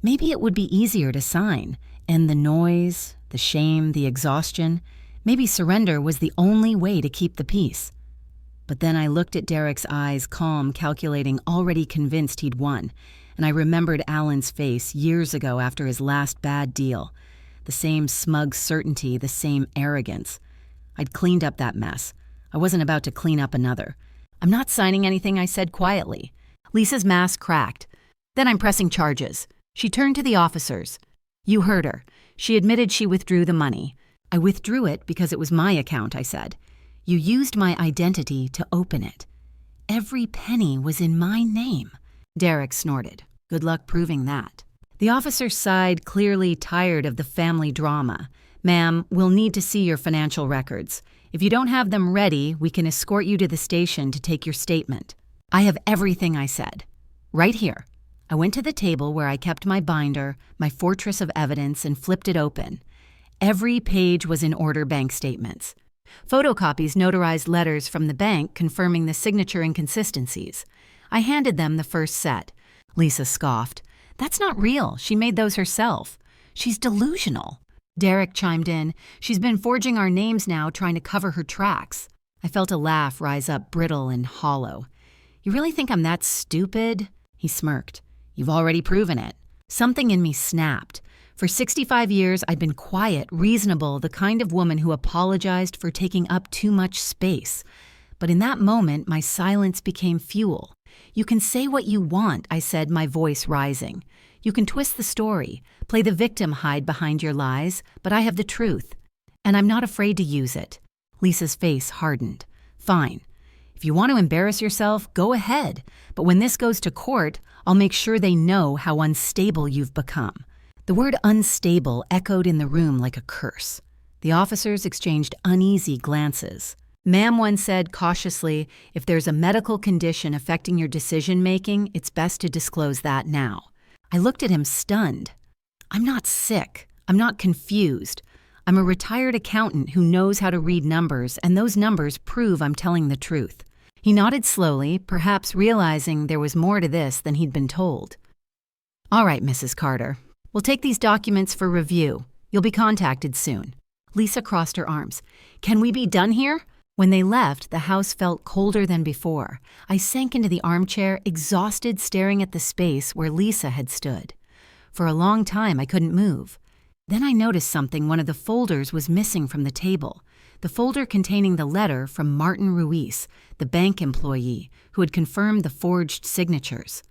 S1: Maybe it would be easier to sign, end the noise, the shame, the exhaustion. Maybe surrender was the only way to keep the peace. But then I looked at Derek's eyes, calm, calculating, already convinced he'd won, and I remembered Alan's face years ago after his last bad deal. The same smug certainty, the same arrogance. I'd cleaned up that mess. I wasn't about to clean up another. "I'm not signing anything," I said quietly. Lisa's mask cracked. "Then I'm pressing charges." She turned to the officers. "You heard her. She admitted she withdrew the money." "I withdrew it because it was my account," I said. "You used my identity to open it. Every penny was in my name." Derek snorted. "Good luck proving that." The officer sighed, clearly tired of the family drama. "Ma'am, we'll need to see your financial records. If you don't have them ready, we can escort you to the station to take your statement." "I have everything," I said. "Right here." I went to the table where I kept my binder, my fortress of evidence, and flipped it open. Every page was in order bank statements. Photocopies notarized letters from the bank confirming the signature inconsistencies. I handed them the first set. Lisa scoffed. "That's not real. She made those herself." "She's delusional." Derek chimed in. "She's been forging our names now, trying to cover her tracks." I felt a laugh rise up, brittle and hollow. "You really think I'm that stupid?" He smirked. "You've already proven it." Something in me snapped. For 65 years, I'd been quiet, reasonable, the kind of woman who apologized for taking up too much space. But in that moment, my silence became fuel. "You can say what you want," I said, my voice rising. "You can twist the story, play the victim, hide behind your lies, but I have the truth. And I'm not afraid to use it." Lisa's face hardened. "Fine. If you want to embarrass yourself, go ahead. But when this goes to court, I'll make sure they know how unstable you've become." The word unstable echoed in the room like a curse. The officers exchanged uneasy glances. "Ma'am," one said cautiously, "if there's a medical condition affecting your decision-making, it's best to disclose that now." I looked at him stunned. "I'm not sick. I'm not confused. I'm a retired accountant who knows how to read numbers, and those numbers prove I'm telling the truth." He nodded slowly, perhaps realizing there was more to this than he'd been told. "All right, Mrs. Carter. We'll take these documents for review. You'll be contacted soon." Lisa crossed her arms. "Can we be done here?" When they left, the house felt colder than before. I sank into the armchair, exhausted, staring at the space where Lisa had stood. For a long time, I couldn't move. Then I noticed something. One of the folders was missing from the table. The folder containing the letter from Martin Ruiz, the bank employee, who had confirmed the forged signatures.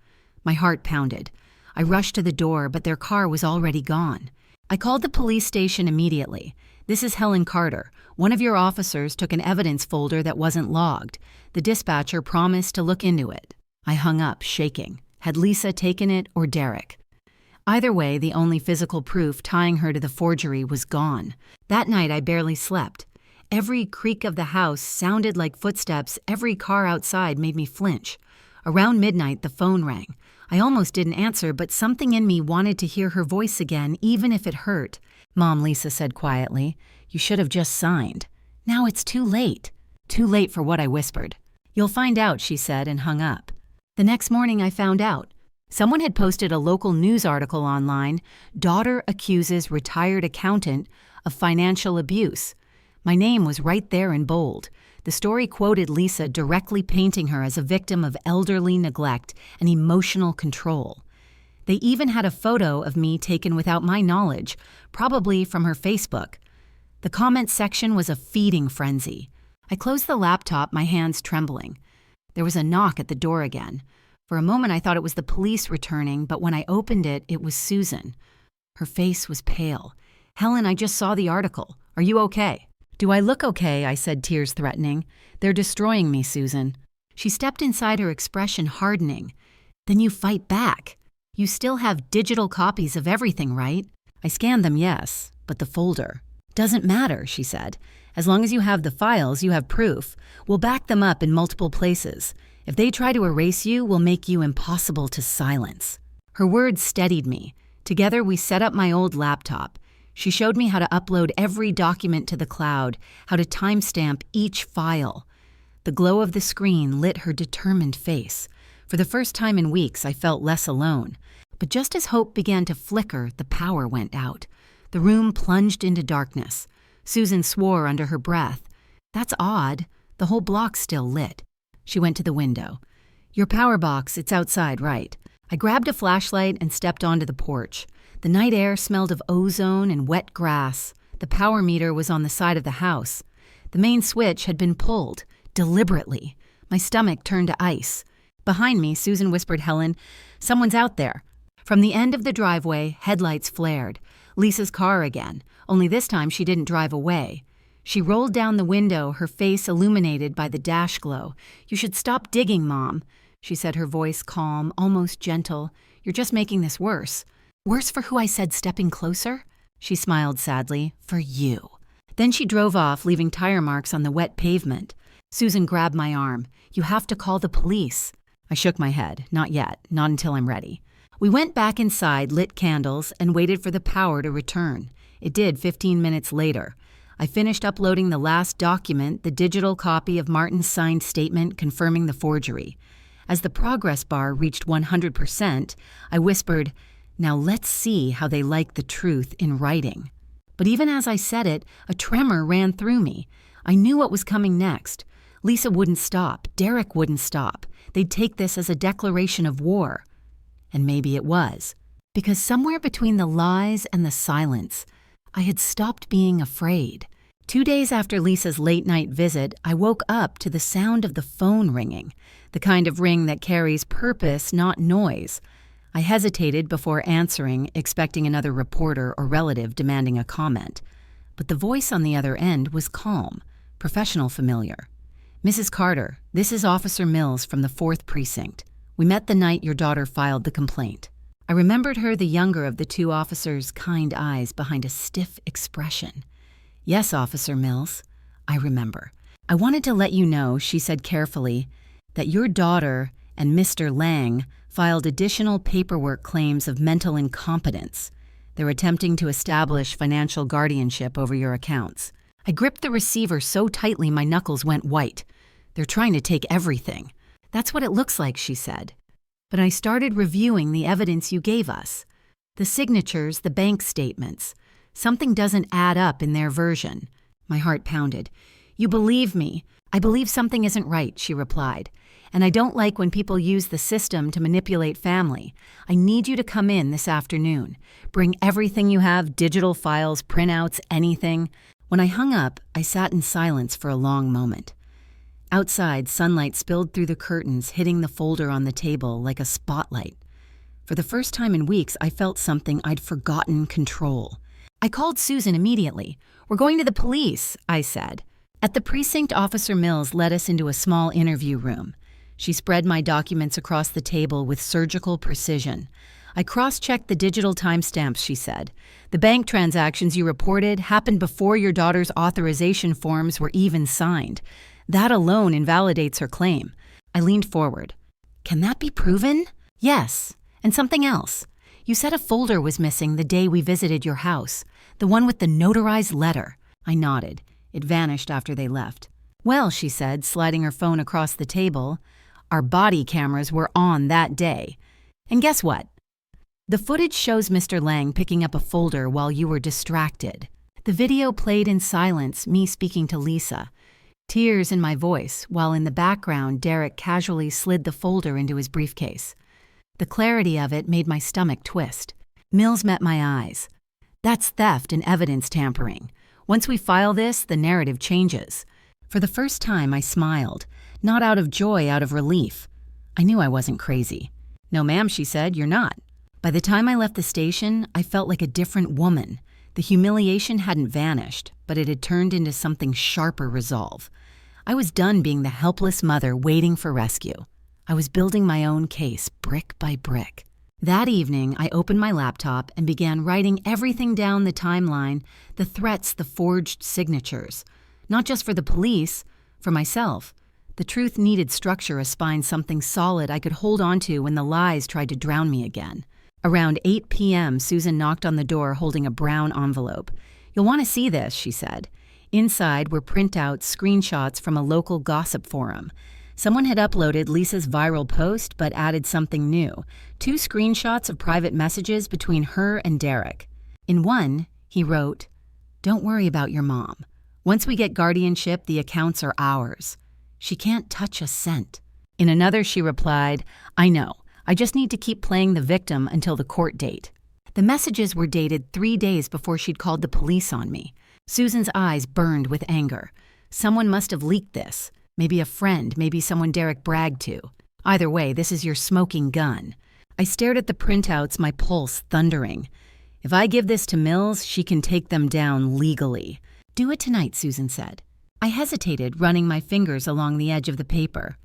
S1: My heart pounded. I rushed to the door, but their car was already gone. I called the police station immediately. "This is Helen Carter. One of your officers took an evidence folder that wasn't logged. The dispatcher promised to look into it." I hung up, shaking. Had Lisa taken it or Derek? Either way, the only physical proof tying her to the forgery was gone. That night, I barely slept. Every creak of the house sounded like footsteps. Every car outside made me flinch. Around midnight, the phone rang. I almost didn't answer, but something in me wanted to hear her voice again, even if it hurt. "Mom," Lisa said quietly, "you should have just signed. Now it's too late." "Too late for what?" I whispered. "You'll find out," she said, and hung up. The next morning, I found out. Someone had posted a local news article online. "Daughter accuses retired accountant of financial abuse." My name was right there in bold. The story quoted Lisa directly painting her as a victim of elderly neglect and emotional control. They even had a photo of me taken without my knowledge, probably from her Facebook. The comment section was a feeding frenzy. I closed the laptop, my hands trembling. There was a knock at the door again. For a moment I thought it was the police returning, but when I opened it, it was Susan. Her face was pale. "Helen, I just saw the article. Are you okay?" "Do I look okay?" I said, tears threatening. "They're destroying me, Susan." She stepped inside, her expression hardening. "Then you fight back. You still have digital copies of everything, right?" I scanned them, yes, but the folder. "Doesn't matter," she said. "As long as you have the files, you have proof. We'll back them up in multiple places. If they try to erase you, we'll make you impossible to silence." Her words steadied me. Together, we set up my old laptop. She showed me how to upload every document to the cloud, how to timestamp each file. The glow of the screen lit her determined face. For the first time in weeks, I felt less alone. But just as hope began to flicker, the power went out. The room plunged into darkness. Susan swore under her breath. "That's odd. The whole block's still lit." She went to the window. "Your power box, it's outside, right?" I grabbed a flashlight and stepped onto the porch. The night air smelled of ozone and wet grass. The power meter was on the side of the house. The main switch had been pulled, deliberately. My stomach turned to ice. Behind me, Susan whispered, "Helen, someone's out there." From the end of the driveway, headlights flared. Lisa's car again, only this time she didn't drive away. She rolled down the window, her face illuminated by the dash glow. "You should stop digging, Mom," she said, her voice calm, almost gentle. "You're just making this worse." "Worse for who?" I said, stepping closer. She smiled sadly. "For you." Then she drove off, leaving tire marks on the wet pavement. Susan grabbed my arm. "You have to call the police." I shook my head. "Not yet. Not until I'm ready." We went back inside, lit candles, and waited for the power to return. It did 15 minutes later. I finished uploading the last document, the digital copy of Martin's signed statement confirming the forgery. As the progress bar reached 100%, I whispered, "Now let's see how they like the truth in writing." But even as I said it, a tremor ran through me. I knew what was coming next. Lisa wouldn't stop. Derek wouldn't stop. They'd take this as a declaration of war. And maybe it was. Because somewhere between the lies and the silence, I had stopped being afraid. 2 days after Lisa's late-night visit, I woke up to the sound of the phone ringing, the kind of ring that carries purpose, not noise. I hesitated before answering, expecting another reporter or relative demanding a comment. But the voice on the other end was calm, professional, familiar. "Mrs. Carter, this is Officer Mills from the 4th Precinct. We met the night your daughter filed the complaint." I remembered her, the younger of the two officers, kind eyes behind a stiff expression. "Yes, Officer Mills, I remember. I wanted to let you know," she said carefully, "that your daughter and Mr. Lang filed additional paperwork claims of mental incompetence. They're attempting to establish financial guardianship over your accounts." I gripped the receiver so tightly my knuckles went white. "They're trying to take everything." "That's what it looks like," she said. "But I started reviewing the evidence you gave us. The signatures, the bank statements. Something doesn't add up in their version. My heart pounded. You believe me. I believe something isn't right, she replied. And I don't like when people use the system to manipulate family. I need you to come in this afternoon. Bring everything you have, digital files, printouts, anything. When I hung up, I sat in silence for a long moment. Outside, sunlight spilled through the curtains, hitting the folder on the table like a spotlight. For the first time in weeks, I felt something I'd forgotten control. I called Susan immediately. We're going to the police, I said. At the precinct, Officer Mills led us into a small interview room. She spread my documents across the table with surgical precision. I cross-checked the digital timestamps, she said. The bank transactions you reported happened before your daughter's authorization forms were even signed. That alone invalidates her claim. I leaned forward. Can that be proven? Yes. And something else. You said a folder was missing the day we visited your house. The one with the notarized letter. I nodded. It vanished after they left. Well, she said, sliding her phone across the table, our body cameras were on that day. And guess what? The footage shows Mr. Lang picking up a folder while you were distracted. The video played in silence, me speaking to Lisa. Tears in my voice, while in the background Derek casually slid the folder into his briefcase. The clarity of it made my stomach twist. Mills met my eyes. That's theft and evidence tampering. Once we file this, the narrative changes. For the first time, I smiled, not out of joy, out of relief. I knew I wasn't crazy. No, ma'am, she said, you're not. By the time I left the station, I felt like a different woman. The humiliation hadn't vanished, but it had turned into something sharper resolve. I was done being the helpless mother waiting for rescue. I was building my own case, brick by brick. That evening, I opened my laptop and began writing everything down the timeline, the threats, the forged signatures. Not just for the police, for myself. The truth needed structure, a spine, something solid I could hold on to when the lies tried to drown me again. Around 8 p.m., Susan knocked on the door holding a brown envelope. You'll want to see this, she said. Inside were printouts, screenshots from a local gossip forum. Someone had uploaded Lisa's viral post but added something new. 2 screenshots of private messages between her and Derek. In one, he wrote, "Don't worry about your mom. Once we get guardianship, the accounts are ours. She can't touch a cent." In another, she replied, "I know. I just need to keep playing the victim until the court date." The messages were dated 3 days before she'd called the police on me. Susan's eyes burned with anger. Someone must have leaked this. Maybe a friend, maybe someone Derek bragged to. Either way, this is your smoking gun. I stared at the printouts, my pulse thundering. If I give this to Mills, she can take them down legally. Do it tonight, Susan said. I hesitated, running my fingers along the edge of the paper.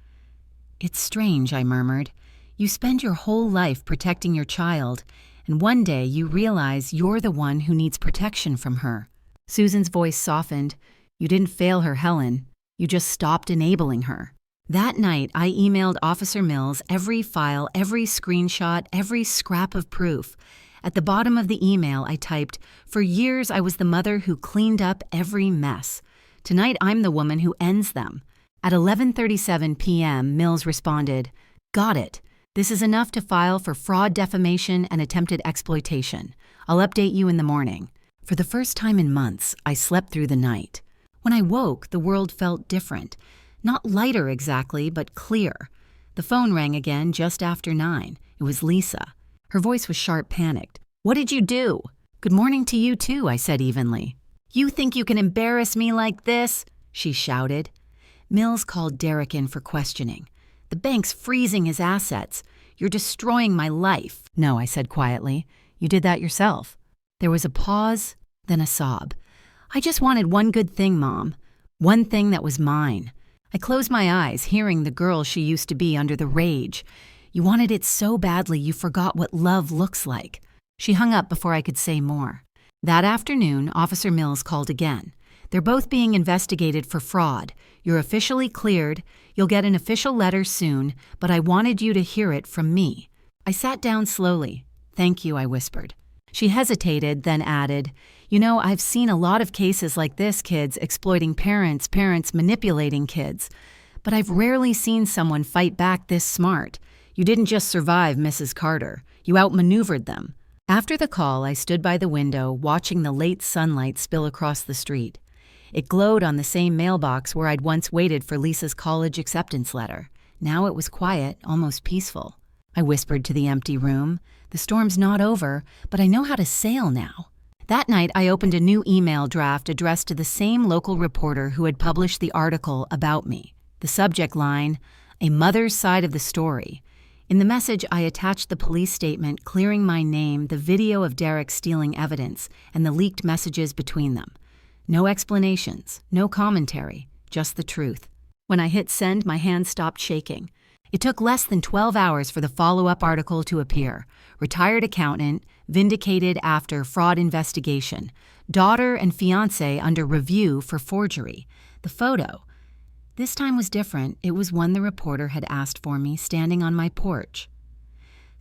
S1: It's strange, I murmured. You spend your whole life protecting your child, and one day you realize you're the one who needs protection from her. Susan's voice softened. You didn't fail her, Helen. You just stopped enabling her. That night, I emailed Officer Mills every file, every screenshot, every scrap of proof. At the bottom of the email, I typed, "For years, I was the mother who cleaned up every mess. Tonight, I'm the woman who ends them." At 11:37 p.m., Mills responded, "Got it. This is enough to file for fraud, defamation, and attempted exploitation. I'll update you in the morning." For the first time in months, I slept through the night. When I woke, the world felt different. Not lighter exactly, but clear. The phone rang again just after 9. It was Lisa. Her voice was sharp, panicked. "What did you do?" "Good morning to you too," I said evenly. "You think you can embarrass me like this?" she shouted. Mills called Derek in for questioning. "The bank's freezing his assets. You're destroying my life." "No," I said quietly. "You did that yourself." There was a pause, then a sob. "I just wanted one good thing, Mom. One thing that was mine." I closed my eyes, hearing the girl she used to be under the rage. "You wanted it so badly you forgot what love looks like." She hung up before I could say more. That afternoon, Officer Mills called again. "They're both being investigated for fraud. You're officially cleared. You'll get an official letter soon, but I wanted you to hear it from me." I sat down slowly. "Thank you," I whispered. She hesitated, then added, "You know, I've seen a lot of cases like this, kids exploiting parents, parents manipulating kids. But I've rarely seen someone fight back this smart. You didn't just survive Mrs. Carter. You outmaneuvered them. After the call, I stood by the window watching the late sunlight spill across the street. It glowed on the same mailbox where I'd once waited for Lisa's college acceptance letter. Now it was quiet, almost peaceful. I whispered to the empty room, "The storm's not over, but I know how to sail now." That night, I opened a new email draft addressed to the same local reporter who had published the article about me. The subject line, "A Mother's Side of the Story." In the message, I attached the police statement clearing my name, the video of Derek stealing evidence, and the leaked messages between them. No explanations, no commentary, just the truth. When I hit send, my hand stopped shaking. It took less than 12 hours for the follow-up article to appear. Retired accountant, vindicated after fraud investigation. Daughter and fiancé under review for forgery. The photo. This time was different. It was one the reporter had asked for me, standing on my porch.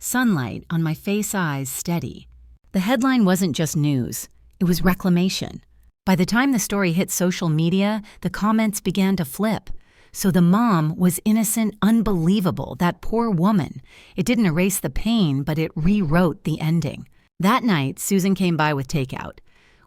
S1: Sunlight on my face, eyes steady. The headline wasn't just news. It was reclamation. By the time the story hit social media, the comments began to flip. So the mom was innocent, unbelievable, that poor woman. It didn't erase the pain, but it rewrote the ending. That night, Susan came by with takeout.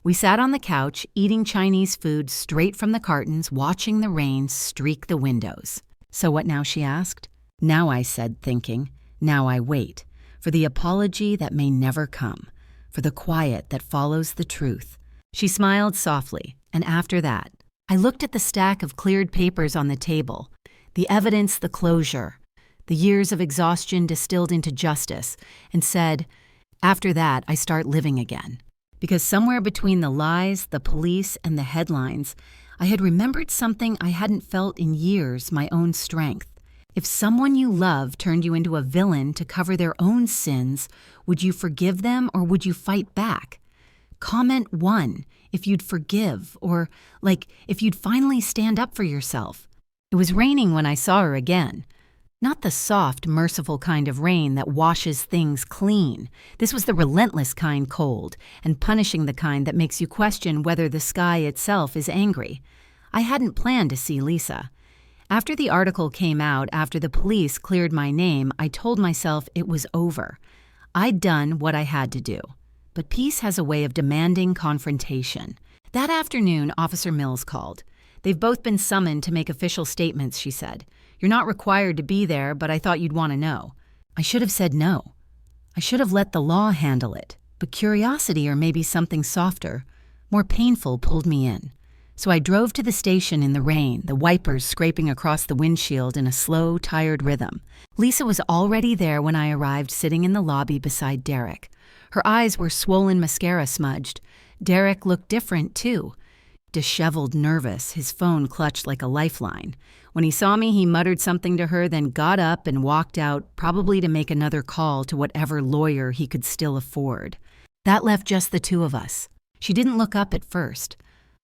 S1: We sat on the couch, eating Chinese food straight from the cartons, watching the rain streak the windows. "So what now?" she asked. "Now," I said, thinking. "Now I wait. For the apology that may never come. For the quiet that follows the truth." She smiled softly, and after that, I looked at the stack of cleared papers on the table, the evidence, the closure, the years of exhaustion distilled into justice, and said, after that, I start living again. Because somewhere between the lies, the police, and the headlines, I had remembered something I hadn't felt in years, my own strength. If someone you love turned you into a villain to cover their own sins, would you forgive them or would you fight back? Comment 1 if you'd forgive, or, if you'd finally stand up for yourself. It was raining when I saw her again. Not the soft, merciful kind of rain that washes things clean. This was the relentless kind cold, and punishing the kind that makes you question whether the sky itself is angry. I hadn't planned to see Lisa. After the article came out, after the police cleared my name, I told myself it was over. I'd done what I had to do. But peace has a way of demanding confrontation. That afternoon, Officer Mills called. "They've both been summoned to make official statements," she said. "You're not required to be there, but I thought you'd want to know." I should have said no. I should have let the law handle it. But curiosity, or maybe something softer, more painful, pulled me in. So I drove to the station in the rain, the wipers scraping across the windshield in a slow, tired rhythm. Lisa was already there when I arrived, sitting in the lobby beside Derek. Her eyes were swollen, mascara smudged. Derek looked different, too. Disheveled, nervous, his phone clutched like a lifeline. When he saw me, he muttered something to her, then got up and walked out, probably to make another call to whatever lawyer he could still afford. That left just the two of us. She didn't look up at first.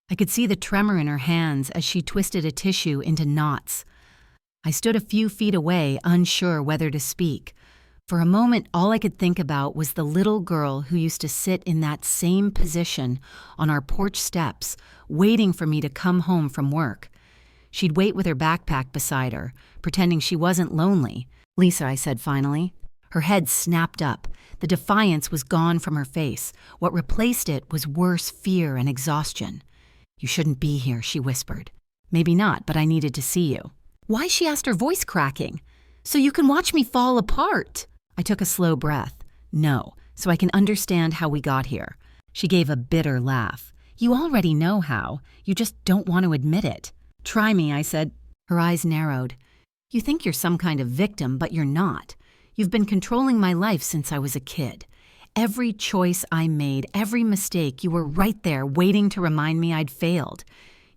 S1: I could see the tremor in her hands as she twisted a tissue into knots. I stood a few feet away, unsure whether to speak. For a moment, all I could think about was the little girl who used to sit in that same position on our porch steps, waiting for me to come home from work. She'd wait with her backpack beside her, pretending she wasn't lonely. "Lisa," I said finally. Her head snapped up. The defiance was gone from her face. What replaced it was worse fear and exhaustion. "You shouldn't be here," she whispered. "Maybe not, but I needed to see you." "Why?" she asked, her voice cracking. "So you can watch me fall apart." I took a slow breath. "No, so I can understand how we got here." She gave a bitter laugh. "You already know how. You just don't want to admit it." "Try me," I said. Her eyes narrowed. "You think you're some kind of victim, but you're not. You've been controlling my life since I was a kid. Every choice I made, every mistake, you were right there waiting to remind me I'd failed.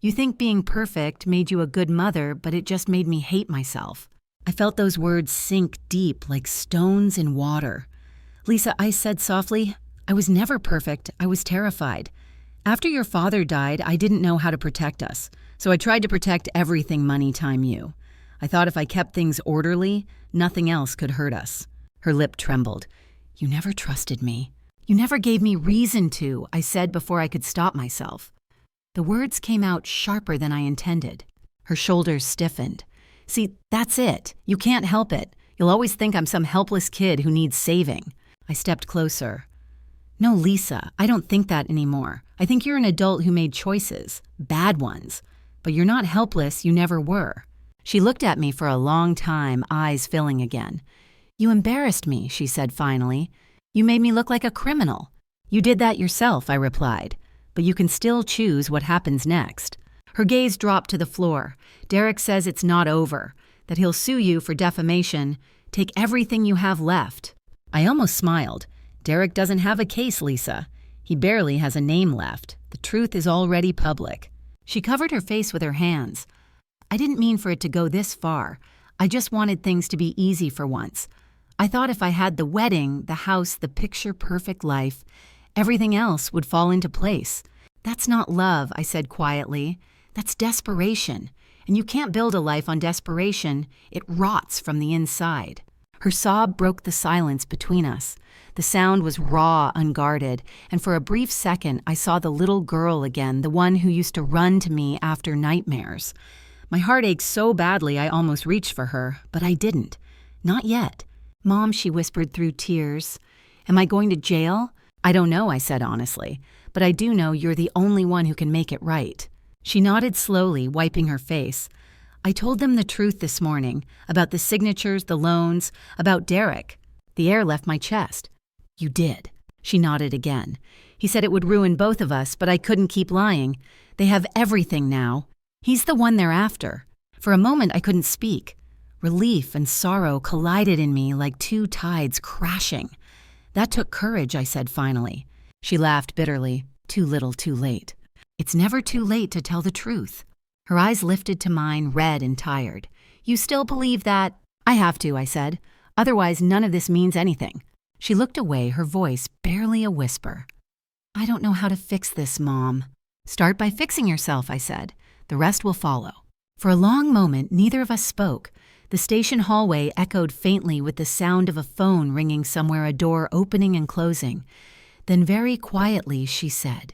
S1: You think being perfect made you a good mother, but it just made me hate myself." I felt those words sink deep like stones in water. "Lisa," I said softly, "I was never perfect. I was terrified. After your father died, I didn't know how to protect us, so I tried to protect everything money time you. I thought if I kept things orderly, nothing else could hurt us." Her lip trembled. "You never trusted me. You never gave me reason to," I said before I could stop myself. The words came out sharper than I intended. Her shoulders stiffened. "See, that's it. You can't help it. You'll always think I'm some helpless kid who needs saving." I stepped closer. No, Lisa, I don't think that anymore. I think you're an adult who made choices, bad ones. But you're not helpless, you never were. She looked at me for a long time, eyes filling again. You embarrassed me, she said finally. You made me look like a criminal. You did that yourself, I replied. But you can still choose what happens next. Her gaze dropped to the floor. Derek says it's not over, that he'll sue you for defamation, take everything you have left. I almost smiled. Derek doesn't have a case, Lisa. He barely has a name left. The truth is already public. She covered her face with her hands. I didn't mean for it to go this far. I just wanted things to be easy for once. I thought if I had the wedding, the house, the picture-perfect life, everything else would fall into place. That's not love, I said quietly. That's desperation. And you can't build a life on desperation. It rots from the inside. Her sob broke the silence between us. The sound was raw, unguarded, and for a brief second I saw the little girl again, the one who used to run to me after nightmares. My heart ached so badly I almost reached for her, but I didn't. Not yet. Mom, she whispered through tears. Am I going to jail? I don't know, I said honestly, but I do know you're the only one who can make it right. She nodded slowly, wiping her face. I told them the truth this morning, about the signatures, the loans, about Derek. The air left my chest. You did. She nodded again. He said it would ruin both of us, but I couldn't keep lying. They have everything now. He's the one they're after. For a moment I couldn't speak. Relief and sorrow collided in me like two tides crashing. That took courage, I said finally. She laughed bitterly. Too little, too late. It's never too late to tell the truth. Her eyes lifted to mine, red and tired. You still believe that? I have to, I said. Otherwise, none of this means anything. She looked away, her voice barely a whisper. I don't know how to fix this, Mom. Start by fixing yourself, I said. The rest will follow. For a long moment, neither of us spoke. The station hallway echoed faintly with the sound of a phone ringing somewhere, a door opening and closing. Then very quietly, she said,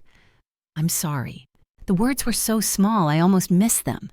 S1: I'm sorry. The words were so small I almost missed them.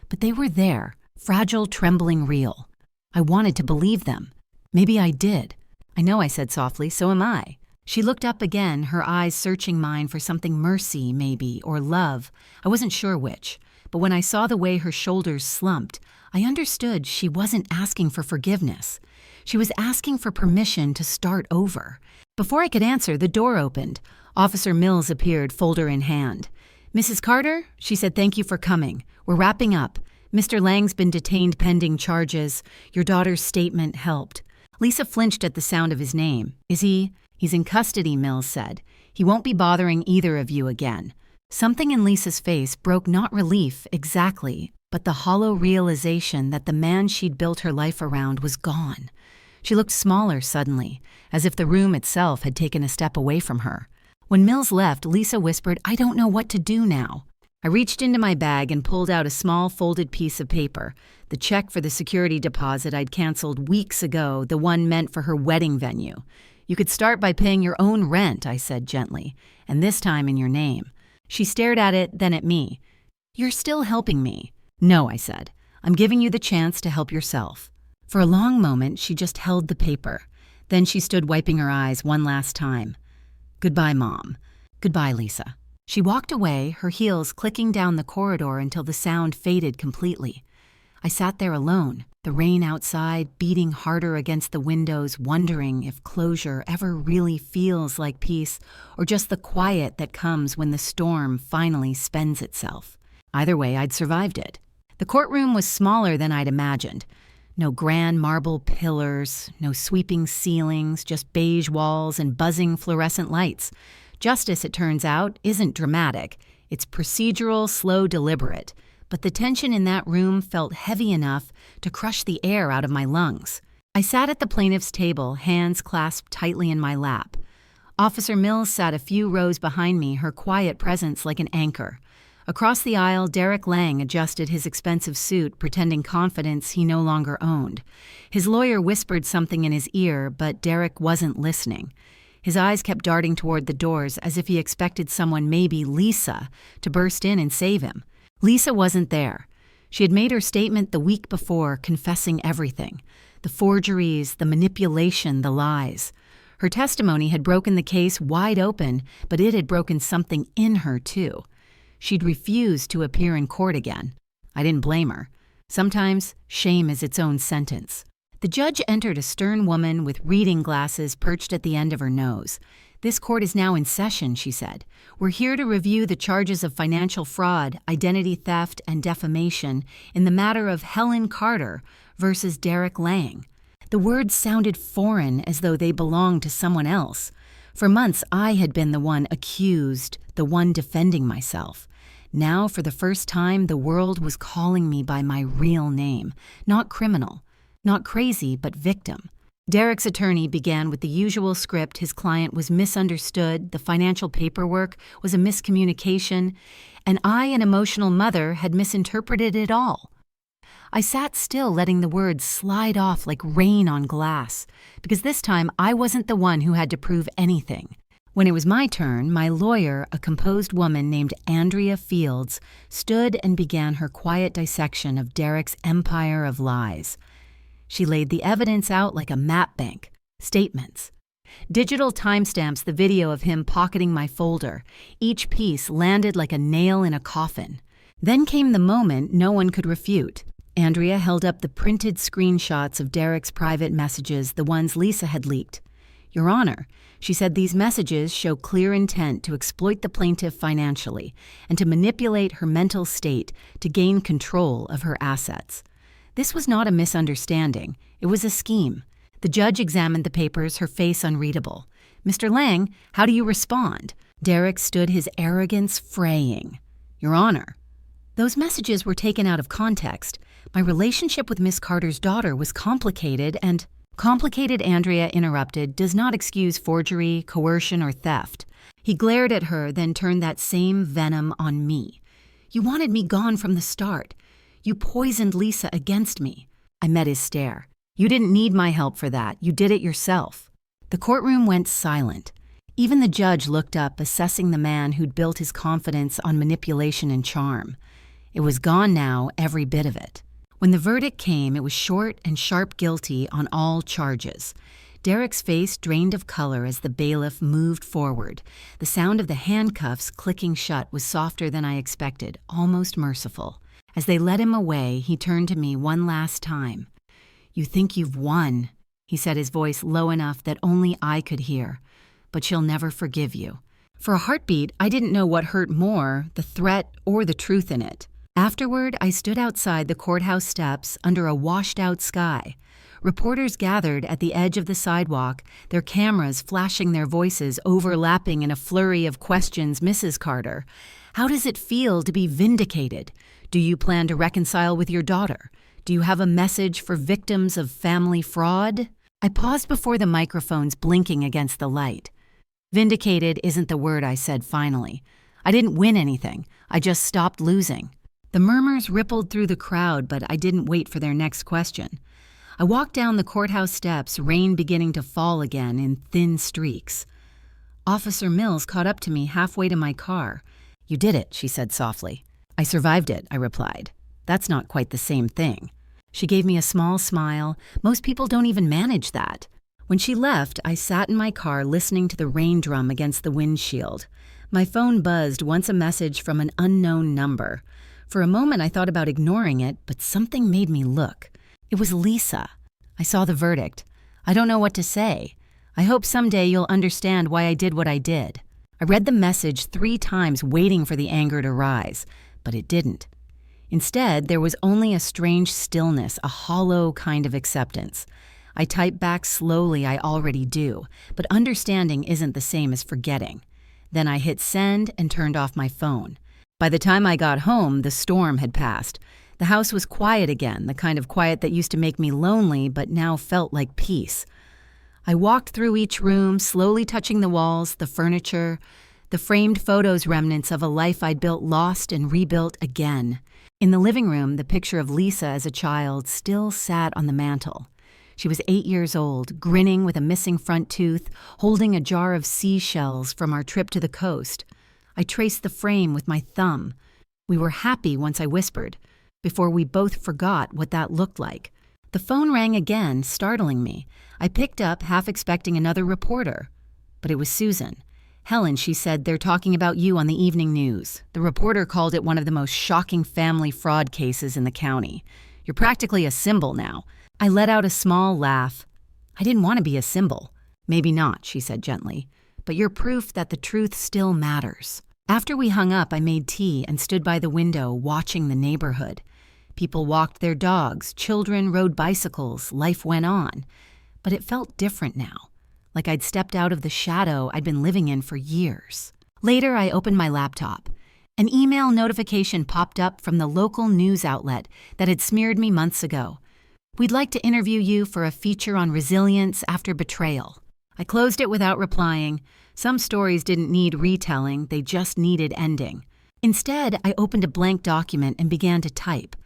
S1: But they were there, fragile, trembling, real. I wanted to believe them. Maybe I did. I know, I said softly, so am I. She looked up again, her eyes searching mine for something mercy, maybe, or love. I wasn't sure which. But when I saw the way her shoulders slumped, I understood she wasn't asking for forgiveness. She was asking for permission to start over. Before I could answer, the door opened. Officer Mills appeared, folder in hand. Mrs. Carter, she said, thank you for coming. We're wrapping up. Mr. Lang's been detained pending charges. Your daughter's statement helped. Lisa flinched at the sound of his name. Is he? He's in custody, Mills said. He won't be bothering either of you again. Something in Lisa's face broke not relief, exactly, but the hollow realization that the man she'd built her life around was gone. She looked smaller suddenly, as if the room itself had taken a step away from her. When Mills left, Lisa whispered, I don't know what to do now. I reached into my bag and pulled out a small folded piece of paper, the check for the security deposit I'd canceled weeks ago, the one meant for her wedding venue. You could start by paying your own rent, I said gently, and this time in your name. She stared at it, then at me. You're still helping me. No, I said. I'm giving you the chance to help yourself. For a long moment, she just held the paper. Then she stood wiping her eyes one last time. Goodbye, Mom. Goodbye, Lisa. She walked away, her heels clicking down the corridor until the sound faded completely. I sat there alone, the rain outside beating harder against the windows, wondering if closure ever really feels like peace or just the quiet that comes when the storm finally spends itself. Either way, I'd survived it. The courtroom was smaller than I'd imagined. No grand marble pillars, no sweeping ceilings, just beige walls and buzzing fluorescent lights. Justice, it turns out, isn't dramatic. It's procedural, slow, deliberate. But the tension in that room felt heavy enough to crush the air out of my lungs. I sat at the plaintiff's table, hands clasped tightly in my lap. Officer Mills sat a few rows behind me, her quiet presence like an anchor. Across the aisle, Derek Lang adjusted his expensive suit, pretending confidence he no longer owned. His lawyer whispered something in his ear, but Derek wasn't listening. His eyes kept darting toward the doors as if he expected someone, maybe Lisa, to burst in and save him. Lisa wasn't there. She had made her statement the week before, confessing everything. The forgeries, the manipulation, the lies. Her testimony had broken the case wide open, but it had broken something in her, too. She'd refused to appear in court again. I didn't blame her. Sometimes shame is its own sentence. The judge entered a stern woman with reading glasses perched at the end of her nose. "This court is now in session," she said. "We're here to review the charges of financial fraud, identity theft, and defamation in the matter of Helen Carter versus Derek Lang." The words sounded foreign, as though they belonged to someone else. For months, I had been the one accused, the one defending myself. Now, for the first time, the world was calling me by my real name. Not criminal, not crazy, but victim. Derek's attorney began with the usual script. His client was misunderstood, the financial paperwork was a miscommunication, and I, an emotional mother, had misinterpreted it all. I sat still, letting the words slide off like rain on glass, because this time I wasn't the one who had to prove anything. When it was my turn, my lawyer, a composed woman named Andrea Fields, stood and began her quiet dissection of Derek's empire of lies. She laid the evidence out like a map bank. Statements. Digital timestamps the video of him pocketing my folder. Each piece landed like a nail in a coffin. Then came the moment no one could refute. Andrea held up the printed screenshots of Derek's private messages, the ones Lisa had leaked. "Your Honor," she said, "these messages show clear intent to exploit the plaintiff financially and to manipulate her mental state to gain control of her assets." This was not a misunderstanding. It was a scheme. The judge examined the papers, her face unreadable. "Mr. Lang, how do you respond?" Derek stood, his arrogance fraying. "Your Honor." Those messages were taken out of context. My relationship with Miss Carter's daughter was complicated, and complicated, Andrea interrupted, does not excuse forgery, coercion, or theft. He glared at her, then turned that same venom on me. "You wanted me gone from the start. You poisoned Lisa against me." I met his stare. "You didn't need my help for that. You did it yourself." The courtroom went silent. Even the judge looked up, assessing the man who'd built his confidence on manipulation and charm. It was gone now, every bit of it. When the verdict came, it was short and sharp guilty on all charges. Derek's face drained of color as the bailiff moved forward. The sound of the handcuffs clicking shut was softer than I expected, almost merciful. As they led him away, he turned to me one last time. "You think you've won," he said, his voice low enough that only I could hear. "But she'll never forgive you." For a heartbeat, I didn't know what hurt more, the threat or the truth in it. Afterward, I stood outside the courthouse steps under a washed-out sky. Reporters gathered at the edge of the sidewalk, their cameras flashing their voices overlapping in a flurry of questions. "Mrs. Carter, how does it feel to be vindicated? Do you plan to reconcile with your daughter? Do you have a message for victims of family fraud?" I paused before the microphones, blinking against the light. "Vindicated isn't the word," I said finally. "I didn't win anything. I just stopped losing." The murmurs rippled through the crowd, but I didn't wait for their next question. I walked down the courthouse steps, rain beginning to fall again in thin streaks. Officer Mills caught up to me halfway to my car. "You did it," she said softly. "I survived it," I replied. "That's not quite the same thing." She gave me a small smile. Most people don't even manage that. When she left, I sat in my car listening to the rain drum against the windshield. My phone buzzed once, a message from an unknown number. For a moment, I thought about ignoring it, but something made me look. It was Lisa. I saw the verdict. "I don't know what to say. I hope someday you'll understand why I did what I did." I read the message 3 times, waiting for the anger to rise, but it didn't. Instead, there was only a strange stillness, a hollow kind of acceptance. I typed back slowly, I already do, but understanding isn't the same as forgetting. Then I hit send and turned off my phone. By the time I got home, the storm had passed. The house was quiet again, the kind of quiet that used to make me lonely but now felt like peace. I walked through each room, slowly touching the walls, the furniture, the framed photos, remnants of a life I'd built, lost, and rebuilt again. In the living room, the picture of Lisa as a child still sat on the mantel. She was 8 years old, grinning with a missing front tooth, holding a jar of seashells from our trip to the coast. I traced the frame with my thumb. We were happy once I whispered, before we both forgot what that looked like. The phone rang again, startling me. I picked up, half expecting another reporter. But it was Susan. "Helen," she said, "they're talking about you on the evening news. The reporter called it one of the most shocking family fraud cases in the county. You're practically a symbol now." I let out a small laugh. "I didn't want to be a symbol." "Maybe not," she said gently, "but you're proof that the truth still matters." After we hung up, I made tea and stood by the window watching the neighborhood. People walked their dogs, children rode bicycles, life went on. But it felt different now, like I'd stepped out of the shadow I'd been living in for years. Later, I opened my laptop. An email notification popped up from the local news outlet that had smeared me months ago. "We'd like to interview you for a feature on resilience after betrayal." I closed it without replying. Some stories didn't need retelling, they just needed ending. Instead, I opened a blank document and began to type.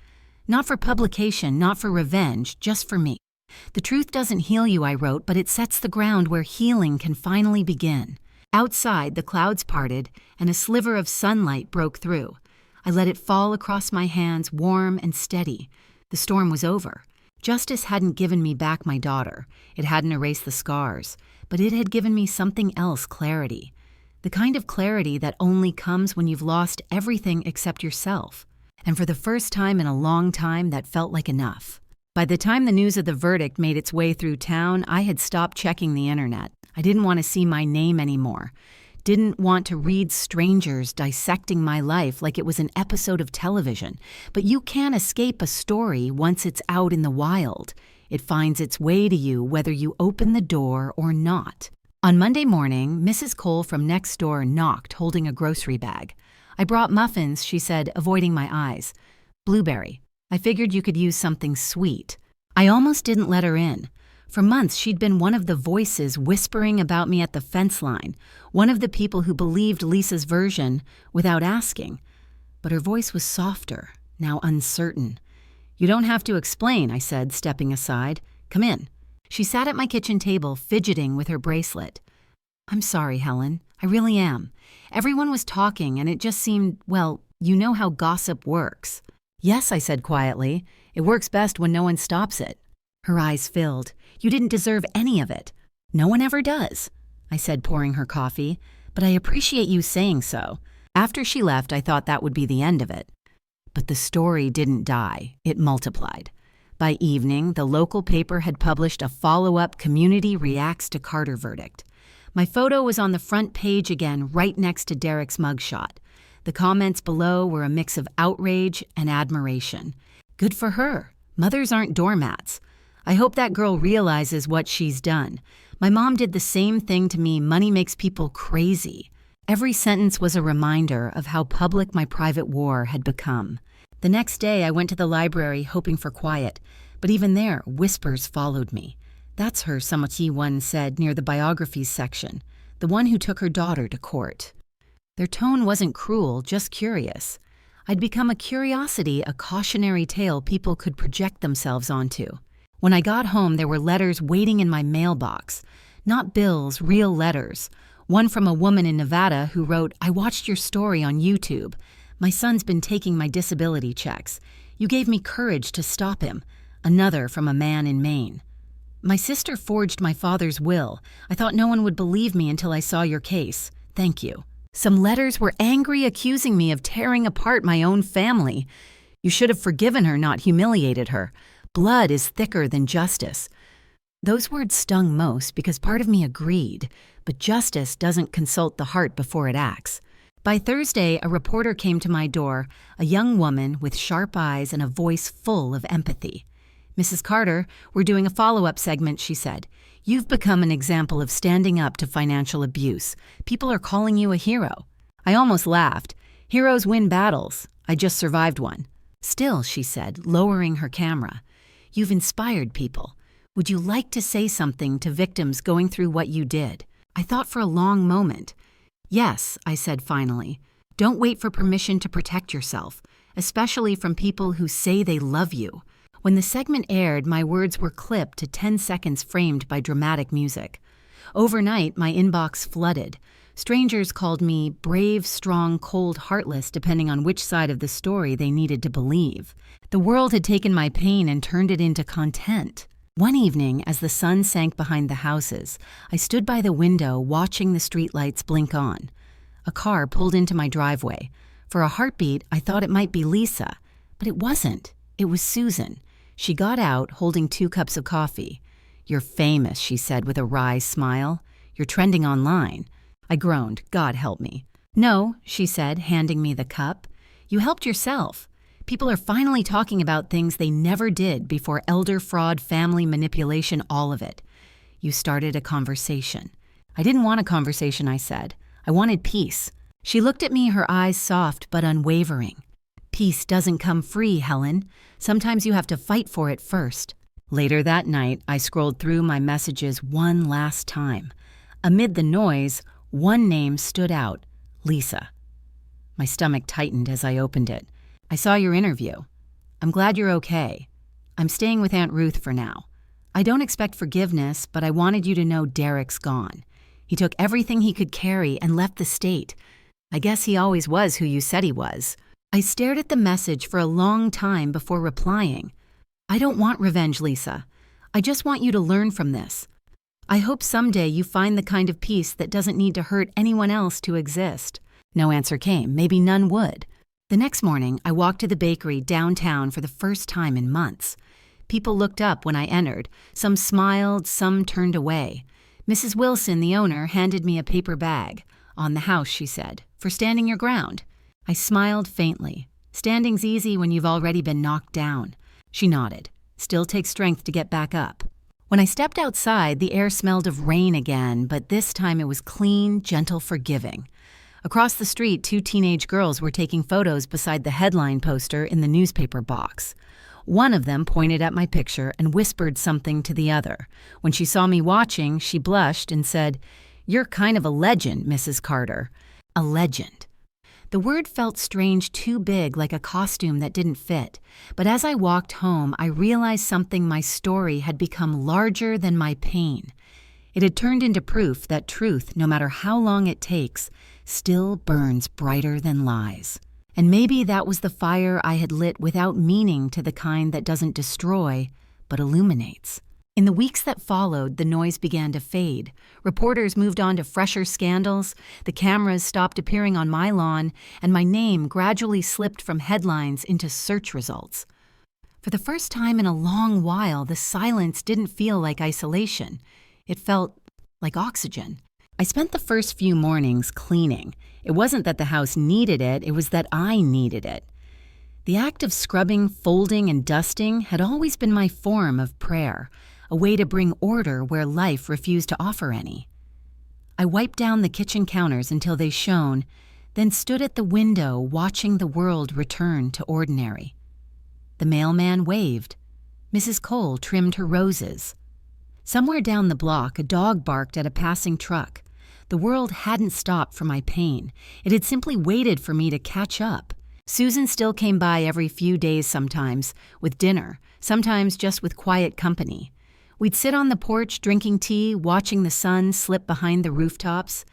S1: Not for publication, not for revenge, just for me. "The truth doesn't heal you," I wrote, "but it sets the ground where healing can finally begin." Outside, the clouds parted, and a sliver of sunlight broke through. I let it fall across my hands, warm and steady. The storm was over. Justice hadn't given me back my daughter. It hadn't erased the scars, but it had given me something else, clarity. The kind of clarity that only comes when you've lost everything except yourself. And for the first time in a long time, that felt like enough. By the time the news of the verdict made its way through town, I had stopped checking the internet. I didn't want to see my name anymore. Didn't want to read strangers dissecting my life like it was an episode of television. But you can't escape a story once it's out in the wild. It finds its way to you whether you open the door or not. On Monday morning, Mrs. Cole from next door knocked, holding a grocery bag. "I brought muffins," she said, avoiding my eyes. "Blueberry. I figured you could use something sweet." I almost didn't let her in. For months, she'd been one of the voices whispering about me at the fence line, one of the people who believed Lisa's version without asking. But her voice was softer, now uncertain. "You don't have to explain," I said, stepping aside. "Come in." She sat at my kitchen table, fidgeting with her bracelet. "I'm sorry, Helen. I really am. Everyone was talking, and it just seemed, well, you know how gossip works." "Yes," I said quietly. "It works best when no one stops it." Her eyes filled. "You didn't deserve any of it." "No one ever does," I said, pouring her coffee, "but I appreciate you saying so." After she left, I thought that would be the end of it. But the story didn't die. It multiplied. By evening, the local paper had published a follow-up Community Reacts to Carter verdict. My photo was on the front page again, right next to Derek's mugshot. The comments below were a mix of outrage and admiration. Good for her. Mothers aren't doormats. I hope that girl realizes what she's done. My mom did the same thing to me. Money makes people crazy. Every sentence was a reminder of how public my private war had become. The next day, I went to the library hoping for quiet, but even there, whispers followed me. "That's her," someone said near the biographies section, "the one who took her daughter to court." Their tone wasn't cruel, just curious. I'd become a curiosity, a cautionary tale people could project themselves onto. When I got home, there were letters waiting in my mailbox. Not bills, real letters. One from a woman in Nevada who wrote, "I watched your story on YouTube. My son's been taking my disability checks. You gave me courage to stop him." Another from a man in Maine. "My sister forged my father's will. I thought no one would believe me until I saw your case. Thank you." Some letters were angry, accusing me of tearing apart my own family. "You should have forgiven her, not humiliated her. Blood is thicker than justice." Those words stung most because part of me agreed, but justice doesn't consult the heart before it acts. By Thursday, a reporter came to my door, a young woman with sharp eyes and a voice full of empathy. "Mrs. Carter, we're doing a follow-up segment," she said. "You've become an example of standing up to financial abuse. People are calling you a hero." I almost laughed. Heroes win battles. I just survived one. "Still," she said, lowering her camera, "you've inspired people. Would you like to say something to victims going through what you did?" I thought for a long moment. "Yes," I said finally. "Don't wait for permission to protect yourself, especially from people who say they love you." When the segment aired, my words were clipped to 10 seconds framed by dramatic music. Overnight, my inbox flooded. Strangers called me brave, strong, cold, heartless, depending on which side of the story they needed to believe. The world had taken my pain and turned it into content. One evening, as the sun sank behind the houses, I stood by the window watching the streetlights blink on. A car pulled into my driveway. For a heartbeat, I thought it might be Lisa, but it wasn't. It was Susan. She got out, holding 2 cups of coffee. "You're famous," she said with a wry smile. "You're trending online." I groaned. God help me. "No," she said, handing me the cup. "You helped yourself. People are finally talking about things they never did before: elder fraud, family manipulation, all of it. You started a conversation." "I didn't want a conversation," I said. "I wanted peace." She looked at me, her eyes soft but unwavering. "Peace doesn't come free, Helen. Sometimes you have to fight for it first." Later that night, I scrolled through my messages one last time. Amid the noise, one name stood out: Lisa. My stomach tightened as I opened it. "I saw your interview. I'm glad you're okay. I'm staying with Aunt Ruth for now. I don't expect forgiveness, but I wanted you to know Derek's gone. He took everything he could carry and left the state. I guess he always was who you said he was." I stared at the message for a long time before replying. "I don't want revenge, Lisa. I just want you to learn from this. I hope someday you find the kind of peace that doesn't need to hurt anyone else to exist." No answer came. Maybe none would. The next morning, I walked to the bakery downtown for the first time in months. People looked up when I entered. Some smiled, some turned away. Mrs. Wilson, the owner, handed me a paper bag. "On the house," she said, "for standing your ground." I smiled faintly. "Standing's easy when you've already been knocked down." She nodded. "Still takes strength to get back up." When I stepped outside, the air smelled of rain again, but this time it was clean, gentle, forgiving. Across the street, 2 teenage girls were taking photos beside the headline poster in the newspaper box. One of them pointed at my picture and whispered something to the other. When she saw me watching, she blushed and said, "You're kind of a legend, Mrs. Carter." A legend. The word felt strange, too big, like a costume that didn't fit. But as I walked home, I realized something: my story had become larger than my pain. It had turned into proof that truth, no matter how long it takes, still burns brighter than lies. And maybe that was the fire I had lit without meaning, to the kind that doesn't destroy, but illuminates. In the weeks that followed, the noise began to fade. Reporters moved on to fresher scandals, the cameras stopped appearing on my lawn, and my name gradually slipped from headlines into search results. For the first time in a long while, the silence didn't feel like isolation. It felt like oxygen. I spent the first few mornings cleaning. It wasn't that the house needed it, it was that I needed it. The act of scrubbing, folding, and dusting had always been my form of prayer, a way to bring order where life refused to offer any. I wiped down the kitchen counters until they shone, then stood at the window watching the world return to ordinary. The mailman waved. Mrs. Cole trimmed her roses. Somewhere down the block, a dog barked at a passing truck. The world hadn't stopped for my pain. It had simply waited for me to catch up. Susan still came by every few days sometimes, with dinner, sometimes just with quiet company. We'd sit on the porch drinking tea, watching the sun slip behind the rooftops.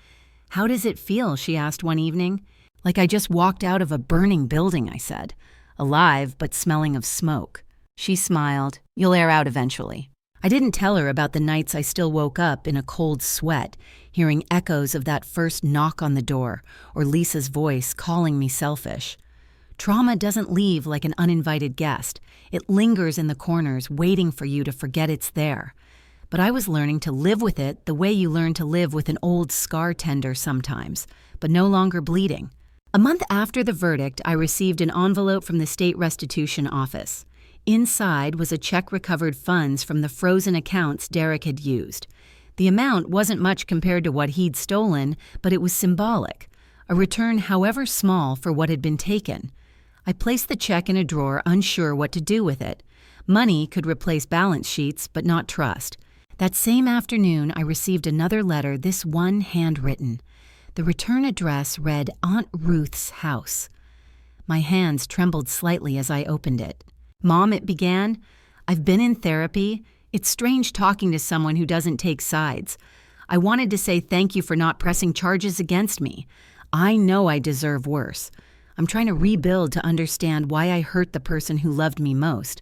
S1: "How does it feel?" she asked one evening. "Like I just walked out of a burning building," I said. "Alive, but smelling of smoke." She smiled. "You'll air out eventually." I didn't tell her about the nights I still woke up in a cold sweat, hearing echoes of that first knock on the door, or Lisa's voice calling me selfish. Trauma doesn't leave like an uninvited guest. It lingers in the corners, waiting for you to forget it's there. But I was learning to live with it the way you learn to live with an old scar tender sometimes, but no longer bleeding. A month after the verdict, I received an envelope from the state restitution office. Inside was a check recovered funds from the frozen accounts Derek had used. The amount wasn't much compared to what he'd stolen, but it was symbolic, a return however small for what had been taken. I placed the check in a drawer, unsure what to do with it. Money could replace balance sheets, but not trust. That same afternoon, I received another letter, this one handwritten. The return address read Aunt Ruth's house. My hands trembled slightly as I opened it. "Mom," it began, "I've been in therapy. It's strange talking to someone who doesn't take sides. I wanted to say thank you for not pressing charges against me. I know I deserve worse. I'm trying to rebuild to understand why I hurt the person who loved me most.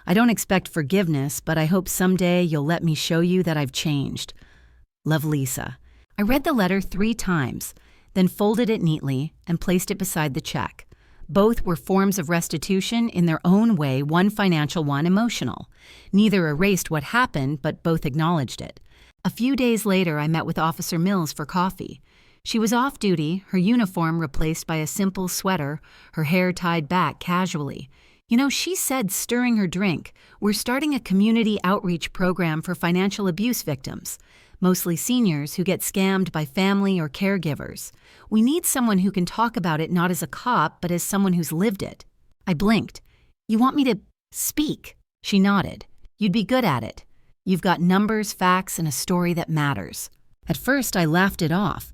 S1: I don't expect forgiveness, but I hope someday you'll let me show you that I've changed. Love, Lisa." I read the letter 3 times, then folded it neatly and placed it beside the check. Both were forms of restitution in their own way, one financial, one emotional. Neither erased what happened, but both acknowledged it. A few days later, I met with Officer Mills for coffee. She was off duty, her uniform replaced by a simple sweater, her hair tied back casually. She said, stirring her drink, "We're starting a community outreach program for financial abuse victims, mostly seniors who get scammed by family or caregivers. We need someone who can talk about it not as a cop, but as someone who's lived it." I blinked. "You want me to speak?" She nodded. "You'd be good at it. You've got numbers, facts, and a story that matters." At first, I laughed it off.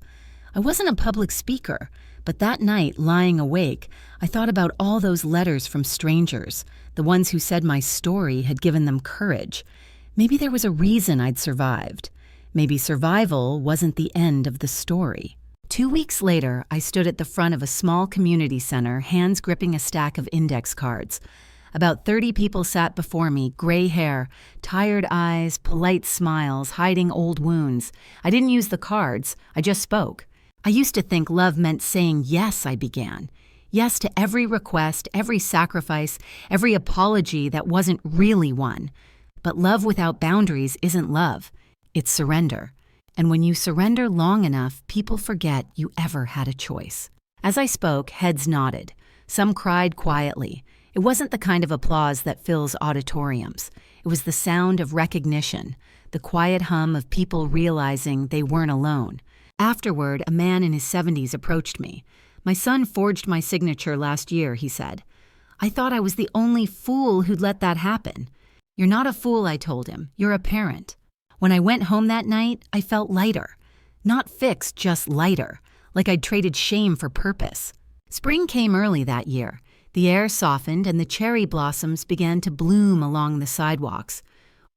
S1: I wasn't a public speaker, but that night, lying awake, I thought about all those letters from strangers, the ones who said my story had given them courage. Maybe there was a reason I'd survived. Maybe survival wasn't the end of the story. 2 weeks later, I stood at the front of a small community center, hands gripping a stack of index cards. About 30 people sat before me, gray hair, tired eyes, polite smiles, hiding old wounds. I didn't use the cards, I just spoke. I used to think love meant saying yes, I began. Yes to every request, every sacrifice, every apology that wasn't really one. But love without boundaries isn't love. It's surrender. And when you surrender long enough, people forget you ever had a choice. As I spoke, heads nodded. Some cried quietly. It wasn't the kind of applause that fills auditoriums. It was the sound of recognition, the quiet hum of people realizing they weren't alone. Afterward, a man in his 70s approached me. "My son forged my signature last year," he said. "I thought I was the only fool who'd let that happen." "You're not a fool," I told him. "You're a parent." When I went home that night, I felt lighter. Not fixed, just lighter, like I'd traded shame for purpose. Spring came early that year. The air softened and the cherry blossoms began to bloom along the sidewalks.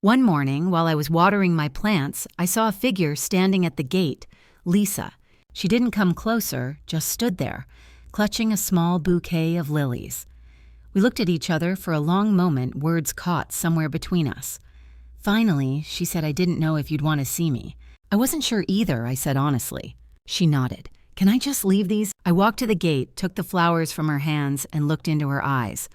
S1: One morning, while I was watering my plants, I saw a figure standing at the gate, Lisa. She didn't come closer, just stood there, clutching a small bouquet of lilies. We looked at each other for a long moment, words caught somewhere between us. Finally, she said, "I didn't know if you'd want to see me." "I wasn't sure either," I said honestly. She nodded. "Can I just leave these?" I walked to the gate, took the flowers from her hands, and looked into her eyes.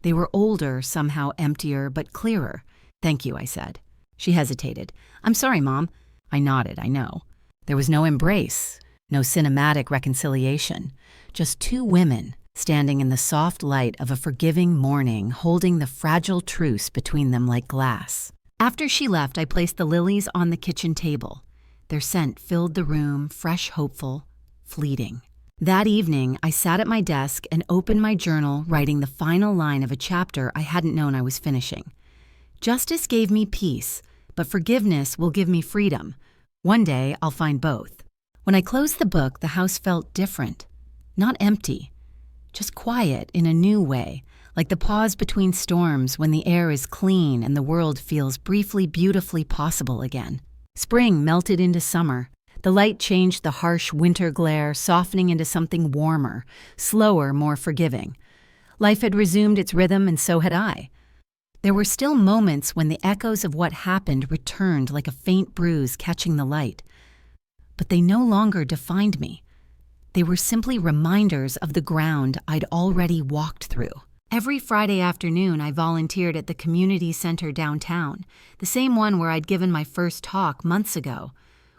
S1: They were older, somehow emptier, but clearer. "Thank you," I said. She hesitated. "I'm sorry, Mom." I nodded, I know. There was no embrace, no cinematic reconciliation, just 2 women standing in the soft light of a forgiving morning, holding the fragile truce between them like glass. After she left, I placed the lilies on the kitchen table. Their scent filled the room, fresh, hopeful, fleeting. That evening, I sat at my desk and opened my journal, writing the final line of a chapter I hadn't known I was finishing. Justice gave me peace, but forgiveness will give me freedom. One day, I'll find both. When I closed the book, the house felt different. Not empty, just quiet in a new way, like the pause between storms when the air is clean and the world feels briefly, beautifully possible again. Spring melted into summer. The light changed the harsh winter glare, softening into something warmer, slower, more forgiving. Life had resumed its rhythm, and so had I. There were still moments when the echoes of what happened returned like a faint bruise catching the light. But they no longer defined me. They were simply reminders of the ground I'd already walked through. Every Friday afternoon, I volunteered at the community center downtown, the same one where I'd given my first talk months ago.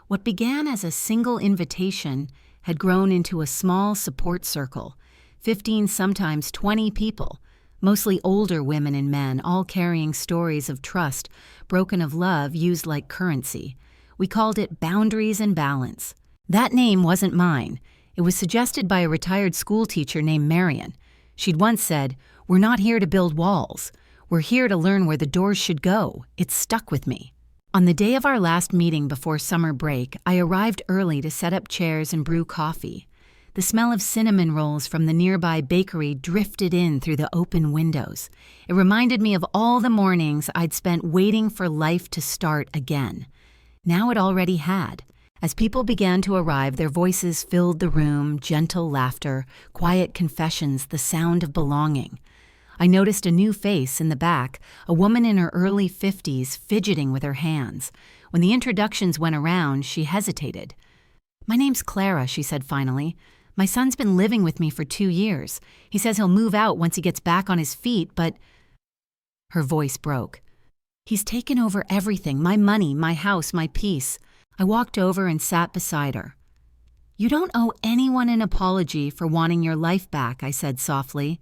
S1: What began as a single invitation had grown into a small support circle, 15, sometimes 20 people, mostly older women and men, all carrying stories of trust, broken of love, used like currency. We called it Boundaries and Balance. That name wasn't mine. It was suggested by a retired school teacher named Marion. She'd once said, "We're not here to build walls. We're here to learn where the doors should go." It stuck with me. On the day of our last meeting before summer break, I arrived early to set up chairs and brew coffee. The smell of cinnamon rolls from the nearby bakery drifted in through the open windows. It reminded me of all the mornings I'd spent waiting for life to start again. Now it already had. As people began to arrive, their voices filled the room, gentle laughter, quiet confessions, the sound of belonging. I noticed a new face in the back, a woman in her early 50s fidgeting with her hands. When the introductions went around, she hesitated. "My name's Clara," she said finally. "My son's been living with me for 2 years. He says he'll move out once he gets back on his feet, but—" Her voice broke. "He's taken over everything, my money, my house, my peace." I walked over and sat beside her. "You don't owe anyone an apology for wanting your life back," I said softly.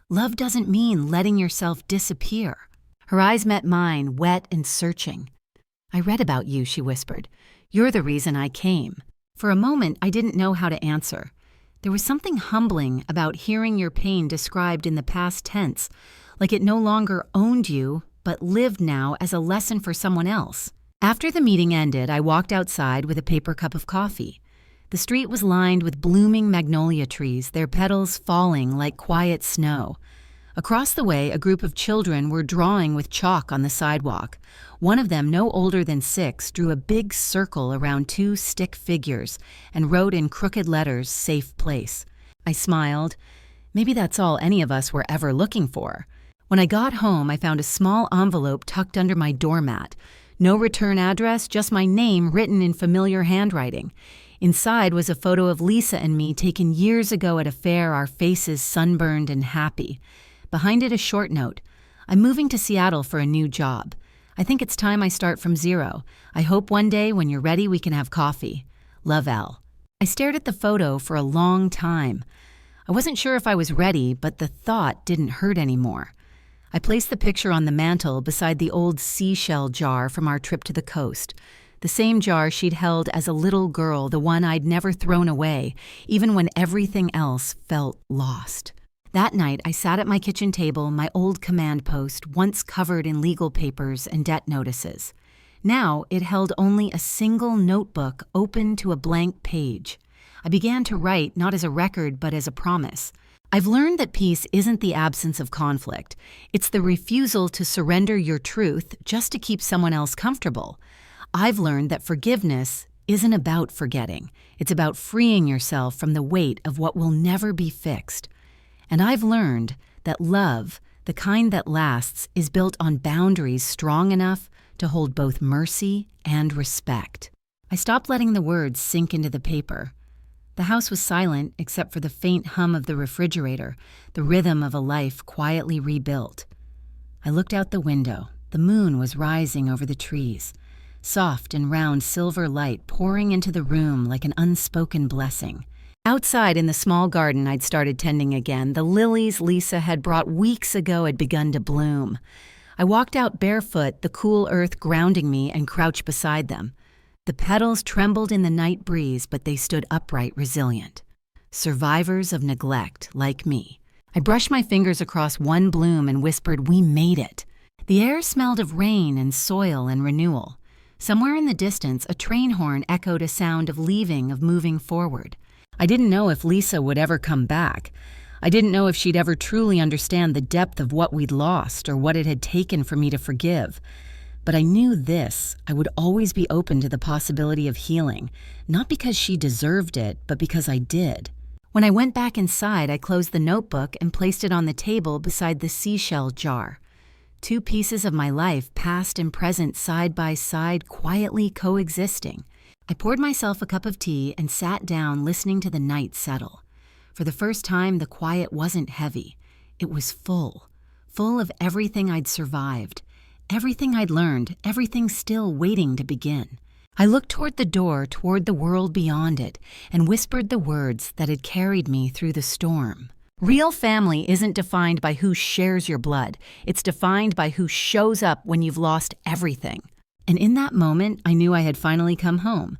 S1: "Love doesn't mean letting yourself disappear." Her eyes met mine, wet and searching. "I read about you," she whispered. "You're the reason I came." For a moment, I didn't know how to answer. There was something humbling about hearing your pain described in the past tense, like it no longer owned you, but lived now as a lesson for someone else. After the meeting ended, I walked outside with a paper cup of coffee. The street was lined with blooming magnolia trees, their petals falling like quiet snow. Across the way, a group of children were drawing with chalk on the sidewalk. One of them, no older than 6, drew a big circle around 2 stick figures and wrote in crooked letters, "Safe place." I smiled. Maybe that's all any of us were ever looking for. When I got home, I found a small envelope tucked under my doormat. No return address, just my name written in familiar handwriting. Inside was a photo of Lisa and me taken years ago at a fair, our faces sunburned and happy. Behind it, a short note. "I'm moving to Seattle for a new job. I think it's time I start from zero. I hope one day when you're ready we can have coffee. Love, Elle." I stared at the photo for a long time. I wasn't sure if I was ready, but the thought didn't hurt anymore. I placed the picture on the mantel beside the old seashell jar from our trip to the coast. The same jar she'd held as a little girl, the one I'd never thrown away, even when everything else felt lost. That night, I sat at my kitchen table, my old command post, once covered in legal papers and debt notices. Now, it held only a single notebook open to a blank page. I began to write, not as a record, but as a promise. I've learned that peace isn't the absence of conflict. It's the refusal to surrender your truth just to keep someone else comfortable. I've learned that forgiveness isn't about forgetting. It's about freeing yourself from the weight of what will never be fixed. And I've learned that love, the kind that lasts, is built on boundaries strong enough to hold both mercy and respect. I stopped letting the words sink into the paper. The house was silent except for the faint hum of the refrigerator, the rhythm of a life quietly rebuilt. I looked out the window. The moon was rising over the trees, soft and round silver light pouring into the room like an unspoken blessing. Outside in the small garden I'd started tending again, the lilies Lisa had brought weeks ago had begun to bloom. I walked out barefoot, the cool earth grounding me, and crouched beside them. The petals trembled in the night breeze, but they stood upright, resilient. Survivors of neglect, like me. I brushed my fingers across one bloom and whispered, "We made it." The air smelled of rain and soil and renewal. Somewhere in the distance, a train horn echoed a sound of leaving, of moving forward. I didn't know if Lisa would ever come back. I didn't know if she'd ever truly understand the depth of what we'd lost or what it had taken for me to forgive. But I knew this: I would always be open to the possibility of healing, not because she deserved it, but because I did. When I went back inside, I closed the notebook and placed it on the table beside the seashell jar. 2 pieces of my life, past and present, side by side, quietly coexisting. I poured myself a cup of tea and sat down, listening to the night settle. For the first time, the quiet wasn't heavy. It was full of everything I'd survived, everything I'd learned, everything still waiting to begin. I looked toward the door, toward the world beyond it, and whispered the words that had carried me through the storm. Real family isn't defined by who shares your blood. It's defined by who shows up when you've lost everything. And in that moment, I knew I had finally come home.